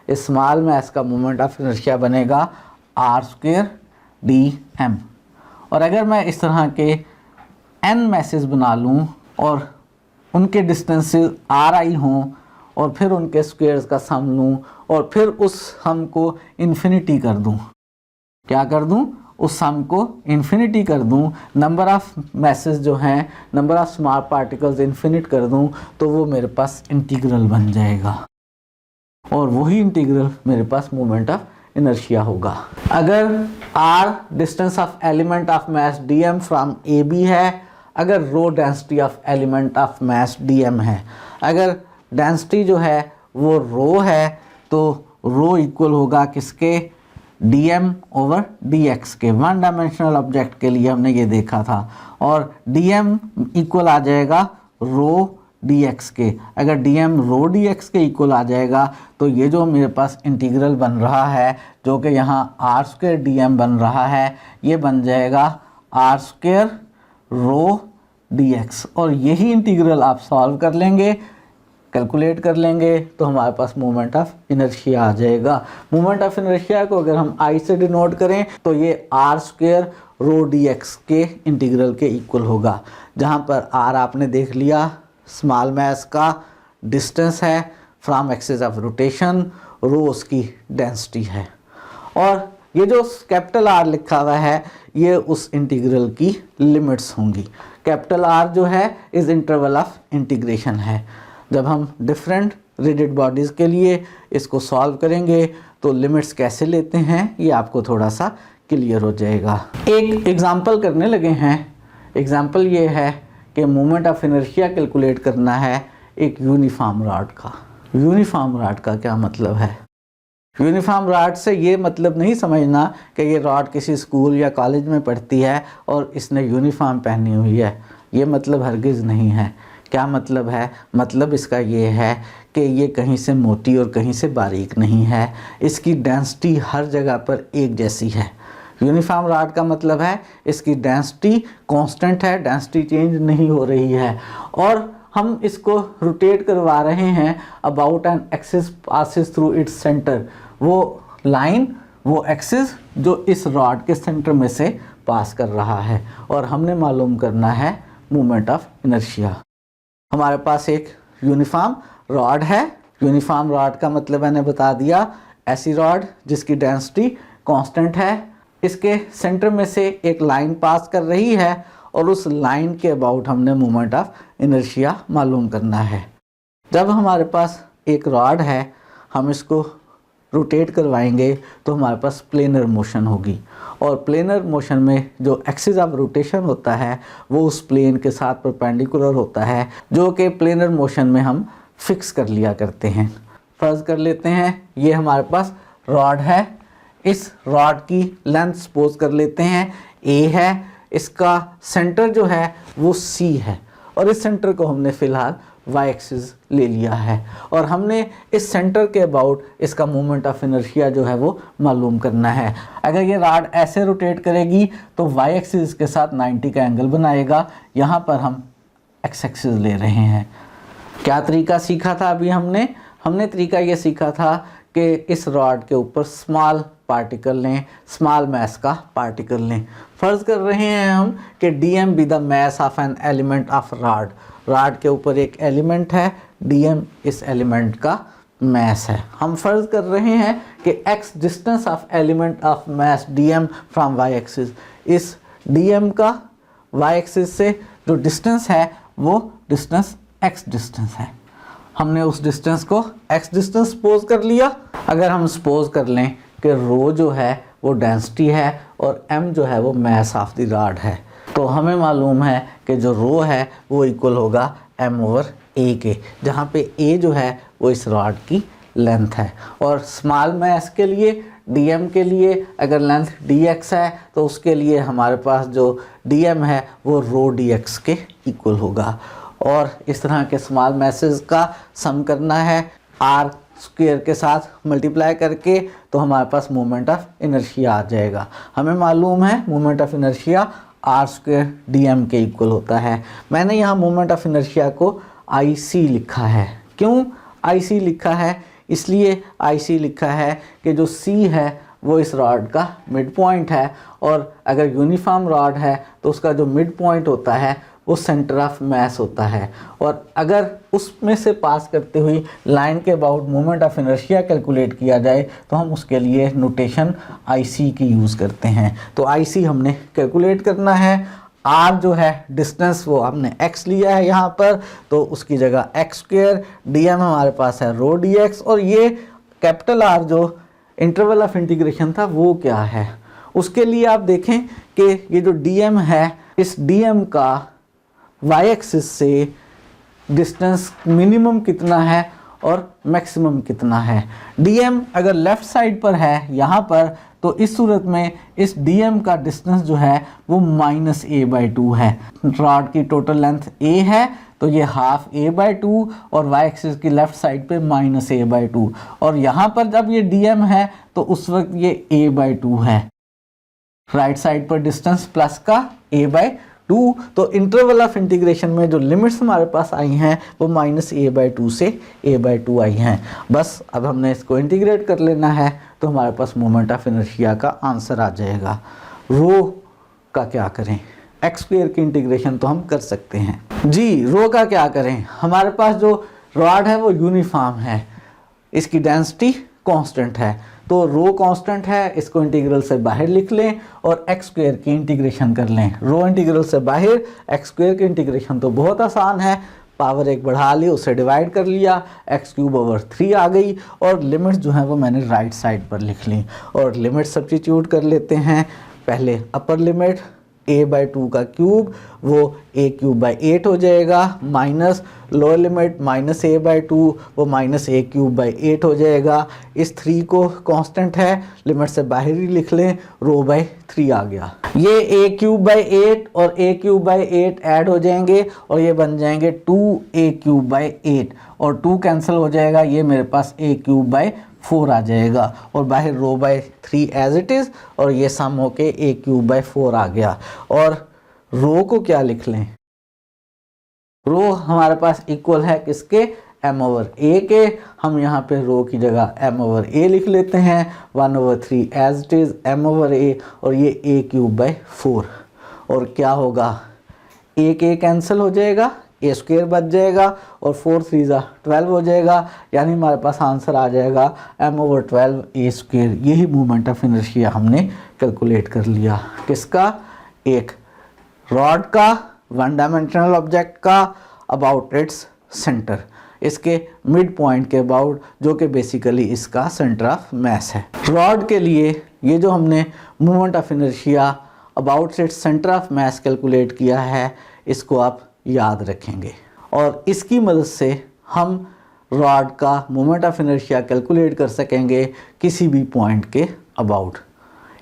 इस स्मॉल मास का मोमेंट ऑफ इनर्शिया बनेगा r² dm। और अगर मैं इस तरह के n मैसेज बना लूँ और उनके डिस्टेंसेस ri हों और फिर उनके स्क्वायर्स का सम लूँ और फिर उस सम को इन्फिनिटी कर दूँ, क्या कर दूँ? उस सम को इन्फिनिटी कर दूँ, नंबर ऑफ मैसेज जो हैं, number of small particles infinite कर दूँ, तो वो मेरे पास इंटीग्रल बन जाएगा और वही इंटीग्रल मेरे पास मोमेंट ऑफ इनर्शिया होगा। अगर r distance of element of mass dm from AB है, अगर rho density of element of mass dm है, अगर डेंसिटी जो है वो रो है तो रो इक्वल होगा किसके, dm ओवर dx के। वन डायमेंशनल ऑब्जेक्ट के लिए हमने ये देखा था, और dm इक्वल आ जाएगा रो dx के। अगर dm रो dx के इक्वल आ जाएगा तो ये जो मेरे पास इंटीग्रल बन रहा है, जो कि यहाँ r स्क्वायर dm बन रहा है, ये बन जाएगा r स्क्वायर रो dx, और यही इंटीग्रल आप सॉल्व कर लेंगे, कैलकुलेट कर लेंगे, तो हमारे पास मोमेंट ऑफ इनर्शिया आ जाएगा। मोमेंट ऑफ इनर्शिया को अगर हम I से डिनोट करें तो ये r स्क्वायर रो dx के इंटीग्रल के इक्वल होगा, जहाँ पर r आपने देख लिया स्मॉल मास का डिस्टेंस है फ्रॉम एक्सिस ऑफ रोटेशन, रो उसकी डेंसिटी है, और ये जो कैपिटल R लिखा हुआ है ये उस इंटीग्रल की लिमिट्स होंगी। कैपिटल R जो है इस इंटरवल ऑफ इंटीग्रेशन है। जब हम डिफरेंट रिजिड बॉडीज़ के लिए इसको सॉल्व करेंगे तो लिमिट्स कैसे लेते हैं ये आपको थोड़ा सा क्लियर हो जाएगा। एक एग्जांपल करने लगे हैं। एग्जांपल ये है कि मोमेंट ऑफ इनर्शिया कैलकुलेट करना है एक यूनिफॉर्म रॉड का। यूनिफॉर्म रॉड का क्या मतलब है? यूनिफॉर्म रॉड से ये मतलब नहीं समझना कि ये रॉड किसी स्कूल या कॉलेज में पढ़ती है और इसने यूनिफॉर्म पहनी हुई है, ये मतलब हरगिज़ नहीं है। क्या मतलब है? मतलब इसका ये है कि ये कहीं से मोटी और कहीं से बारीक नहीं है, इसकी डेंसिटी हर जगह पर एक जैसी है। यूनिफॉर्म रॉड का मतलब है इसकी डेंसिटी कांस्टेंट है, डेंसिटी चेंज नहीं हो रही है, और हम इसको रोटेट करवा रहे हैं about an axis passes through its centre. वो लाइन, वो एक्सिस जो इस रॉड के सेंटर में से पास कर रहा है, और हमने मालूम करना है मोमेंट ऑफ इनर्शिया। हमारे पास एक यूनिफॉर्म रॉड है। यूनिफॉर्म रॉड का मतलब मैंने बता दिया, ऐसी रॉड जिसकी डेंसिटी कांस्टेंट है, इसके सेंटर में से एक लाइन पास कर रही है, और उस लाइन के अबाउट हमने मोमेंट ऑफ इनर्शिया मालूम करना है। जब हमारे पास एक रॉड है, हम इसको रोटेट करवाएंगे तो हमारे पास प्लेनर मोशन होगी, और प्लेनर मोशन में जो एक्सिस ऑफ रोटेशन होता है वो उस प्लेन के साथ परपेंडिकुलर होता है, जो कि प्लेनर मोशन में हम फिक्स कर लिया करते हैं। फर्ज कर लेते हैं ये हमारे पास रॉड है, इस रॉड की लेंथ सपोज कर लेते हैं A है, इसका सेंटर जो है वो C है, और इस सेंटर को हमने फ़िलहाल y एक्सिस ले लिया है, और हमने इस सेंटर के अबाउट इसका मोमेंट ऑफ इनर्शिया जो है वो मालूम करना है। अगर ये रॉड ऐसे रोटेट करेगी तो y एक्सिस के साथ 90 का एंगल बनाएगा, यहाँ पर हम x एक्सिस ले रहे हैं। क्या तरीका सीखा था अभी हमने तरीका ये सीखा था कि इस रॉड के ऊपर स्मॉल पार्टिकल लें, स्मॉल मास का पार्टिकल लें। फ़र्ज़ कर रहे हैं हम कि dm be the mass of an element of rod. Rod के ऊपर एक एलिमेंट है, dm इस एलिमेंट का मास है। हम फ़र्ज़ कर रहे हैं कि x distance of element of mass dm from y axis, इस dm का y एक्सिस से जो डिस्टेंस है वो डिस्टेंस x डिस्टेंस है। हमने उस डिस्टेंस को x डिस्टेंस सपोज कर लिया। अगर हम सपोज कर लें कि रो जो है वो डेंसिटी है और m जो है वो मास ऑफ द रॉड है, तो हमें मालूम है कि जो रो है वो इक्वल होगा m ओवर a के, जहाँ पे a जो है वो इस रॉड की लेंथ है। और स्मॉल मास के लिए, dm के लिए अगर लेंथ dx है तो उसके लिए हमारे पास जो dm है वो रो dx के इक्वल होगा। और इस तरह के स्मॉल मैसेज का सम करना है r स्क्वायर के साथ मल्टीप्लाई करके, तो हमारे पास मोमेंट ऑफ इनर्शिया आ जाएगा। हमें मालूम है moment of inertia r square dm के इक्वल होता है। मैंने यहाँ मोमेंट ऑफ इनर्शिया को IC लिखा है। क्यों IC लिखा है? इसलिए IC लिखा है कि जो C है वो इस रॉड का मिड पॉइंट है, और अगर यूनिफॉर्म रॉड है तो उसका जो मिड पॉइंट होता है वो सेंटर ऑफ मास होता है, और अगर उसमें से पास करते हुई लाइन के about moment of inertia calculate किया जाए तो हम उसके लिए नोटेशन IC की यूज़ करते हैं। तो IC हमने कैलकुलेट करना है। R जो है डिस्टेंस वो हमने x लिया है यहाँ पर, तो उसकी जगह x स्क्वायर, dm हमारे पास है रो dx, और ये कैपिटल R जो इंटरवल ऑफ इंटीग्रेशन था वो क्या है। उसके लिए आप देखें कि ये जो dm है, इस dm का y एक्सिस से डिस्टेंस मिनिमम कितना है और मैक्सिमम कितना है। dm अगर लेफ्ट साइड पर है यहाँ पर, तो इस सूरत में इस dm का डिस्टेंस जो है वो -a/2 है। रॉड की टोटल लेंथ a है तो ये हाफ a/2 और y एक्सिस की लेफ्ट साइड पे -a/2, और यहाँ पर जब ये dm है तो उस वक्त ये a/2 है। राइट साइड पर डिस्टेंस प्लस का a/2, तो इंटरवल ऑफ इंटीग्रेशन में जो लिमिट्स हमारे पास आई हैं वो -a/2 से a/2 आई हैं। बस अब हमने इसको इंटीग्रेट कर लेना है तो हमारे पास मोमेंट ऑफ इनर्शिया का आंसर आ जाएगा। रो का क्या करें, x² की इंटीग्रेशन तो हम कर सकते हैं जी। रो का क्या करें, हमारे पास जो रॉड है वो यूनिफॉर्म है, इसकी डेंसिटी कांस्टेंट है, तो रो कांस्टेंट है, इसको इंटीग्रल से बाहर लिख लें और x² की इंटीग्रेशन कर लें। रो इंटीग्रल से बाहर, x² की इंटीग्रेशन तो बहुत आसान है, पावर 1 बढ़ा ली, उससे डिवाइड कर लिया, x³/3 आ गई, और लिमिट्स जो है वो मैंने राइट साइड पर लिख ली। और लिमिट सब्स्टिट्यूट कर लेते हैं। पहले अपर लिमिट a/2 का क्यूब वो a³/8 हो जाएगा, माइनस लोअर लिमिट -a/2 वो -a³/8 हो जाएगा। इस 3 को कांस्टेंट है, लिमिट से बाहर ही लिख लें, रो/3 आ गया। ये a³/8 और a³/8 ऐड हो जाएंगे और ये बन जाएंगे 2a³/8, और 2 कैंसिल हो जाएगा, ये मेरे पास a³/4 आ जाएगा, और बाहर रो/3 एज इट इज़, और ये सम होके a³/4 आ गया। और रो को क्या लिख लें, रो हमारे पास इक्वल है किसके, m/a के। हम यहाँ पे रो की जगह m/a लिख लेते हैं, 1/3 एज इट इज़ m/a, और ये a³/4, और क्या होगा, एक a कैंसिल हो जाएगा, a² बच जाएगा, और 4 3 12 हो जाएगा, यानी हमारे पास आंसर आ जाएगा m/12 a²। यही मूवमेंट ऑफ इनर्शिया हमने कैलकुलेट कर लिया। किसका, एक रॉड का, वन डायमेंशनल ऑब्जेक्ट का, अबाउट इट्स सेंटर, इसके मिड पॉइंट के अबाउट, जो कि बेसिकली इसका सेंटर ऑफ मास है। रॉड के लिए ये जो हमने movement of inertia about its centre of mass calculate किया है, इसको आप याद रखेंगे, और इसकी मदद से हम रॉड का मोमेंट ऑफ इनर्शिया कैलकुलेट कर सकेंगे किसी भी पॉइंट के अबाउट।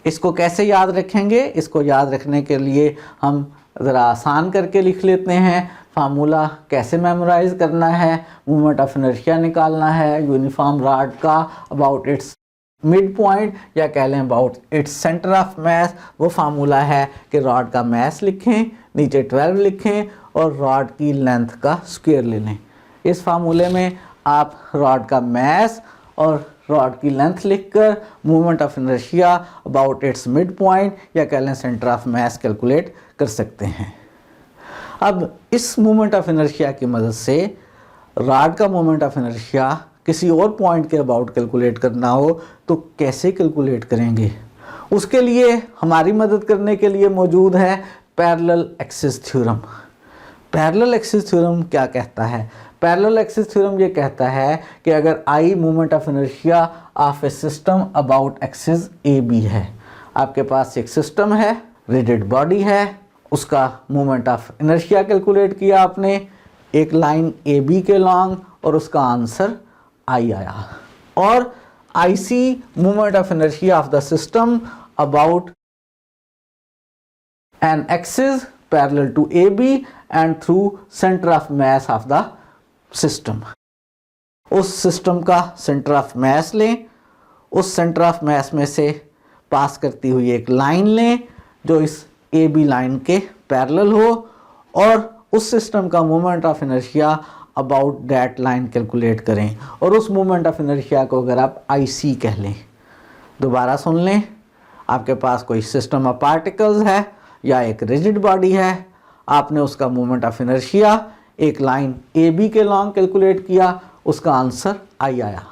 इसको कैसे याद रखेंगे, इसको याद रखने के लिए हम ज़रा आसान करके लिख लेते हैं। फार्मूला कैसे मेमोराइज करना है, मोमेंट ऑफ इनर्शिया निकालना है यूनिफॉर्म रॉड का अबाउट इट्स मिड पॉइंट, या कह लें अबाउट इट्स सेंटर ऑफ मास। वो फार्मूला है कि रॉड का मास लिखें, नीचे 12 लिखें, और रॉड की लेंथ का स्क्वायर ले लें। इस फार्मूले में आप रॉड का मास और रॉड की लेंथ लिखकर movement of inertia about it's mid point, या कह लें सेंटर ऑफ मास, कैलकुलेट कर सकते हैं। अब इस मूवमेंट ऑफ इनर्शिया की मदद से रॉड का मूवमेंट ऑफ इनर्शिया किसी और पॉइंट के अबाउट कैलकुलेट करना हो तो कैसे कैलकुलेट करेंगे। उसके लिए हमारी मदद करने के लिए मौजूद है parallel axis theorem. Parallel axis theorem क्या कहता है, पैरेलल एक्सिस थ्योरम ये कहता है कि अगर I movement of inertia of a system about axis A B है, आपके पास एक सिस्टम है, रिजिड बॉडी है, उसका मूवमेंट ऑफ इनर्शिया कैलकुलेट किया आपने एक लाइन ए बी के लॉन्ग, और उसका आंसर आई आया। और I C movement of inertia of the system about an axis parallel to A B and through centre of mass of the system. उस सिस्टम का सेंटर ऑफ मास लें, उस सेंटर ऑफ मास में से पास करती हुई एक लाइन लें जो इस ए बी लाइन के पैरेलल हो, और उस सिस्टम का moment of inertia about that line calculate करें, और उस मोमेंट ऑफ इनर्शिया को अगर आप आई सी कह लें। दोबारा सुन लें, आपके पास कोई सिस्टम ऑफ पार्टिकल्स है या एक रिजिड बॉडी है, आपने उसका मोमेंट ऑफ इनर्शिया एक लाइन ए बी के लॉन्ग कैलकुलेट किया, उसका आंसर आई आया।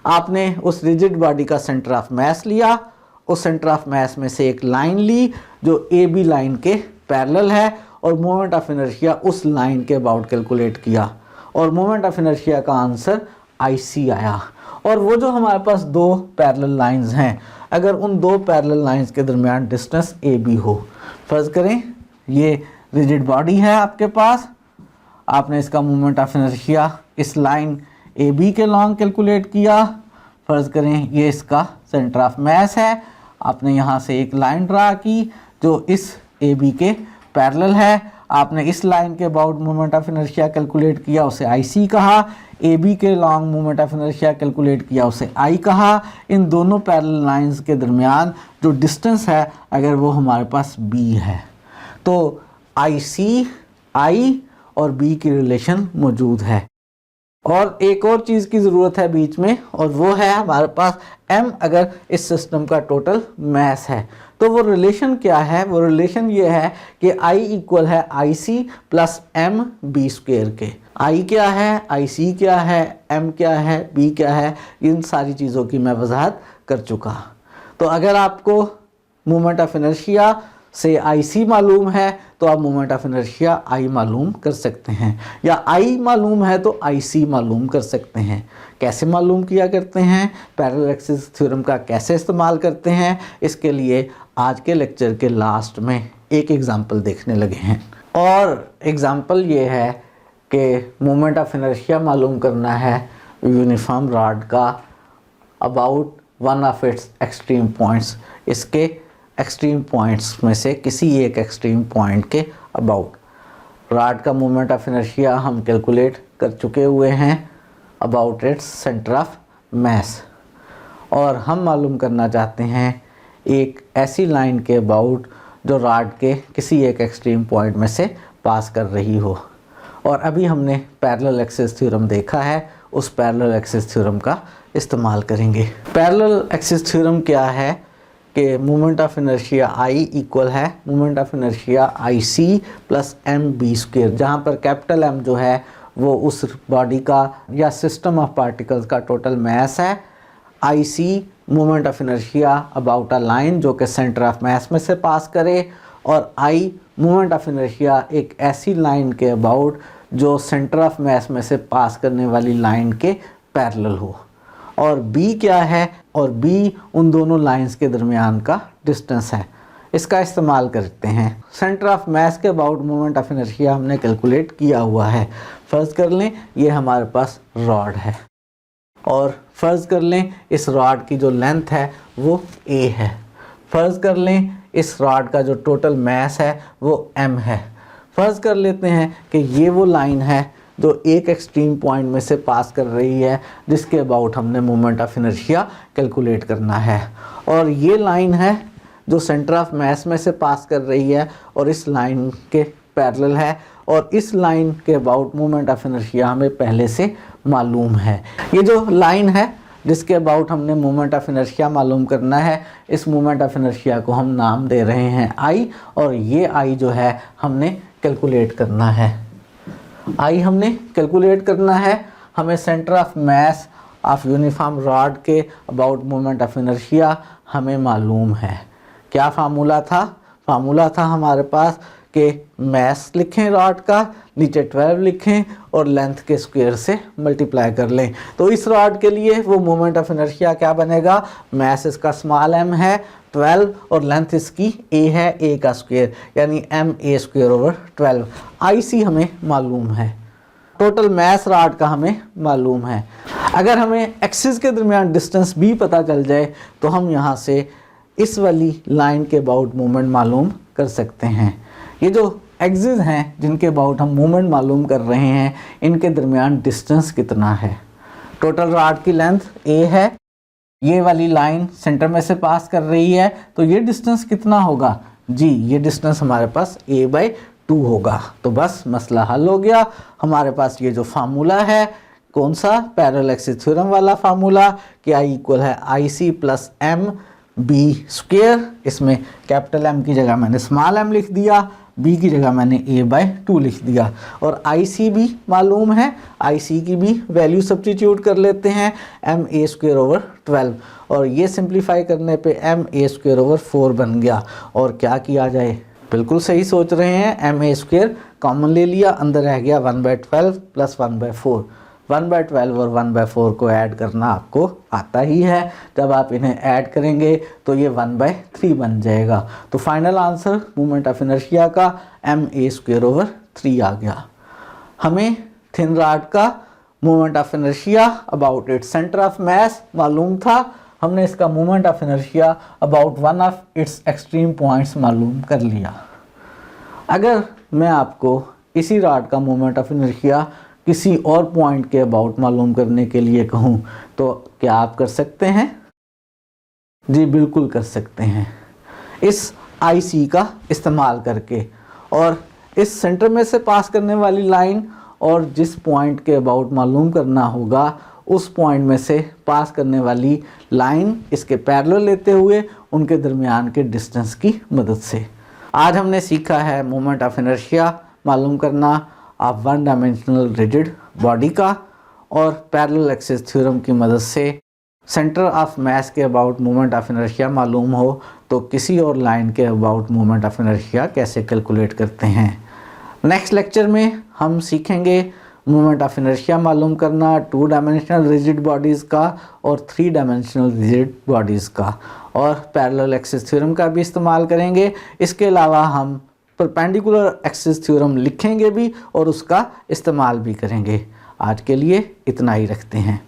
आपने उस रिजिड बॉडी का सेंटर ऑफ मास लिया, उस सेंटर ऑफ मास में से एक लाइन ली जो ए बी लाइन के पैरेलल है, और मोमेंट ऑफ इनर्शिया उस लाइन के अबाउट कैलकुलेट किया, और मोमेंट ऑफ इनर्शिया का आंसर आई सी आया। और वो जो हमारे पास दो पैरेलल लाइंस हैं, अगर उन दो पैरेलल लाइंस के दरमियान डिस्टेंस ए बी हो, फर्ज करें ये रिजिड बॉडी है आपके पास, आपने इसका मोमेंट ऑफ इनर्शिया इस लाइन ए बी के लॉन्ग कैलकुलेट किया, फर्ज करें ये इसका सेंटर ऑफ मास है, आपने यहाँ से एक लाइन ड्रा की जो इस ए बी के पैरेलल है, आपने इस लाइन के about moment of inertia calculate किया, उसे आई सी कहा, ए बी के long moment of inertia calculate किया, उसे आई कहा। इन दोनों पैरेलल लाइंस के दरमियान जो डिस्टेंस है अगर वो हमारे पास बी है तो आई सी, आई और बी की रिलेशन मौजूद है। और एक और चीज़ की ज़रूरत है बीच में, और वो है हमारे पास m अगर इस सिस्टम का टोटल मास है तो वो रिलेशन क्या है, वो रिलेशन ये है कि I इक्वल है I C plus M B square के। I क्या है, आई सी क्या है, m क्या है, b क्या है, इन सारी चीज़ों की मैं वजाहत कर चुका। तो अगर आपको मोमेंट ऑफ इनर्शिया से आई सी मालूम है तो आप मोमेंट ऑफ इनर्शिया आई मालूम कर सकते हैं, या आई मालूम है तो आई सी मालूम कर सकते हैं। कैसे मालूम किया करते हैं, पैरेलल एक्सिस थ्योरम का कैसे इस्तेमाल करते हैं, इसके लिए आज के लेक्चर के लास्ट में एक एग्ज़ाम्पल देखने लगे हैं। और एग्ज़ाम्पल ये है कि मोमेंट ऑफ इनर्शिया मालूम करना है यूनिफॉर्म रॉड का about one of its extreme points, इसके एक्सट्रीम पॉइंट्स में से किसी एक एक्सट्रीम पॉइंट के अबाउट। रॉड का मोमेंट ऑफ इनर्शिया हम कैलकुलेट कर चुके हुए हैं अबाउट इट्स सेंटर ऑफ मास, और हम मालूम करना चाहते हैं एक ऐसी लाइन के अबाउट जो रॉड के किसी एक एक्सट्रीम पॉइंट में से पास कर रही हो। और अभी हमने पैरेलल एक्सिस थ्योरम देखा है, उस पैरेलल एक्सिस थ्योरम का इस्तेमाल करेंगे। पैरेलल एक्सिस थ्योरम क्या है कि moment of inertia I equal है moment of inertia I C plus M B square, जहाँ पर कैपिटल एम जो है वो उस बॉडी का या सिस्टम ऑफ पार्टिकल्स का टोटल मास है, I C moment of inertia about a line जो कि सेंटर ऑफ मास में से पास करे, और आई मोमेंट ऑफ इनर्शिया एक ऐसी लाइन के अबाउट जो सेंटर ऑफ मास में से पास करने वाली लाइन के पैरेलल हो। और b क्या है, और b उन दोनों लाइंस के दरमियान का डिस्टेंस है। इसका इस्तेमाल करते हैं। सेंटर ऑफ मास के अबाउट मोमेंट ऑफ इनर्शिया हमने कैलकुलेट किया हुआ है। फ़र्ज़ कर लें ये हमारे पास रॉड है, और फ़र्ज़ कर लें इस रॉड की जो लेंथ है वो a है। फ़र्ज़ कर लें इस रॉड का जो टोटल मास है वो m है। फ़र्ज़ कर लेते हैं कि ये वो लाइन है जो एक एक्सट्रीम पॉइंट में से पास कर रही है जिसके अबाउट हमने मोमेंट ऑफ इनर्शिया कैलकुलेट करना है, और ये लाइन है जो सेंटर ऑफ मास में से पास कर रही है और इस लाइन के पैरेलल है, और इस लाइन के अबाउट मोमेंट ऑफ इनर्शिया हमें पहले से मालूम है। ये जो लाइन है जिसके अबाउट हमने मोमेंट ऑफ इनर्शिया मालूम करना है, इस मोमेंट ऑफ इनर्शिया को हम नाम दे रहे हैं आई, और ये आई जो है हमने कैलकुलेट करना है। आई हमने कैलकुलेट करना है, हमें centre of mass of uniform rod के अबाउट मोमेंट ऑफ इनर्शिया हमें मालूम है। क्या फार्मूला था, फार्मूला था हमारे पास कि मास लिखें रॉड का, नीचे 12 लिखें और लेंथ के स्क्वायर से मल्टीप्लाई कर लें। तो इस रॉड के लिए वो मोमेंट ऑफ इनर्शिया क्या बनेगा, मास इसका स्मॉल m है 12 और लेंथ इसकी a है, a का स्क्वायर यानी ma स्क्वायर ओवर 12। आई सी हमें मालूम है, टोटल मास रॉड का हमें मालूम है। अगर हमें एक्सिस के दरमियान डिस्टेंस भी पता चल जाए तो हम यहाँ से इस वाली लाइन के अबाउट मूवमेंट मालूम कर सकते हैं। ये जो एक्सिस हैं जिनके अबाउट हम मूवमेंट मालूम कर रहे हैं, इनके दरमियान डिस्टेंस कितना है। टोटल रॉड की लेंथ a है, ये वाली लाइन सेंटर में से पास कर रही है, तो ये डिस्टेंस कितना होगा जी, ये डिस्टेंस हमारे पास a/2 होगा। तो बस मसला हल हो गया। हमारे पास ये जो फार्मूला है, कौन सा, पैरेलल एक्सिस थ्योरम वाला फार्मूला कि I इक्वल है I C plus M B square. इसमें कैपिटल M की जगह मैंने स्मॉल m लिख दिया, b की जगह मैंने a/2 लिख दिया, और आई सी भी मालूम है, आई सी की भी वैल्यू सब्स्टिट्यूट कर लेते हैं ma स्क्वायर ओवर 12, और ये सिंप्लीफाई करने पे ma स्क्वायर ओवर 4 बन गया। और क्या किया जाए, बिल्कुल सही सोच रहे हैं, ma स्क्वायर कॉमन ले लिया, अंदर रह गया 1/12 प्लस 1/4, 1/12 और 1/4 को ऐड करना आपको आता ही है। जब आप इन्हें ऐड करेंगे तो ये 1/3 बन जाएगा। तो final answer moment of inertia का ma²/3 आ गया। हमें थिन रॉड का moment of inertia about its centre of मास मालूम था। हमने इसका moment of inertia about one of its extreme points मालूम कर लिया। अगर मैं आपको इसी रॉड का मोमेंट ऑफ इनर्शिया किसी और पॉइंट के अबाउट मालूम करने के लिए कहूँ तो क्या आप कर सकते हैं? जी बिल्कुल कर सकते हैं, इस IC का इस्तेमाल करके। और इस सेंटर में से पास करने वाली लाइन और जिस पॉइंट के अबाउट मालूम करना होगा उस पॉइंट में से पास करने वाली लाइन इसके पैरेलल लेते हुए उनके दरमियान के डिस्टेंस की मदद से आज हमने सीखा है मोमेंट ऑफ इनर्शिया मालूम करना of one dimensional rigid body का, और पैरेलल एक्सिस थ्योरम की मदद से सेंटर ऑफ मास के अबाउट मोमेंट ऑफ इनर्शिया मालूम हो तो किसी और लाइन के अबाउट मोमेंट ऑफ इनर्शिया कैसे कैलकुलेट करते हैं। नेक्स्ट लेक्चर में हम सीखेंगे मोमेंट ऑफ इनर्शिया मालूम करना 2 डायमेंशनल रिजिड बॉडीज़ का और 3 डायमेंशनल रिजिड बॉडीज़ का, और पैरेलल एक्सिस थ्योरम का भी इस्तेमाल करेंगे। इसके अलावा हम परपेंडिकुलर एक्सिस थ्योरम लिखेंगे भी और उसका इस्तेमाल भी करेंगे। आज के लिए इतना ही रखते हैं।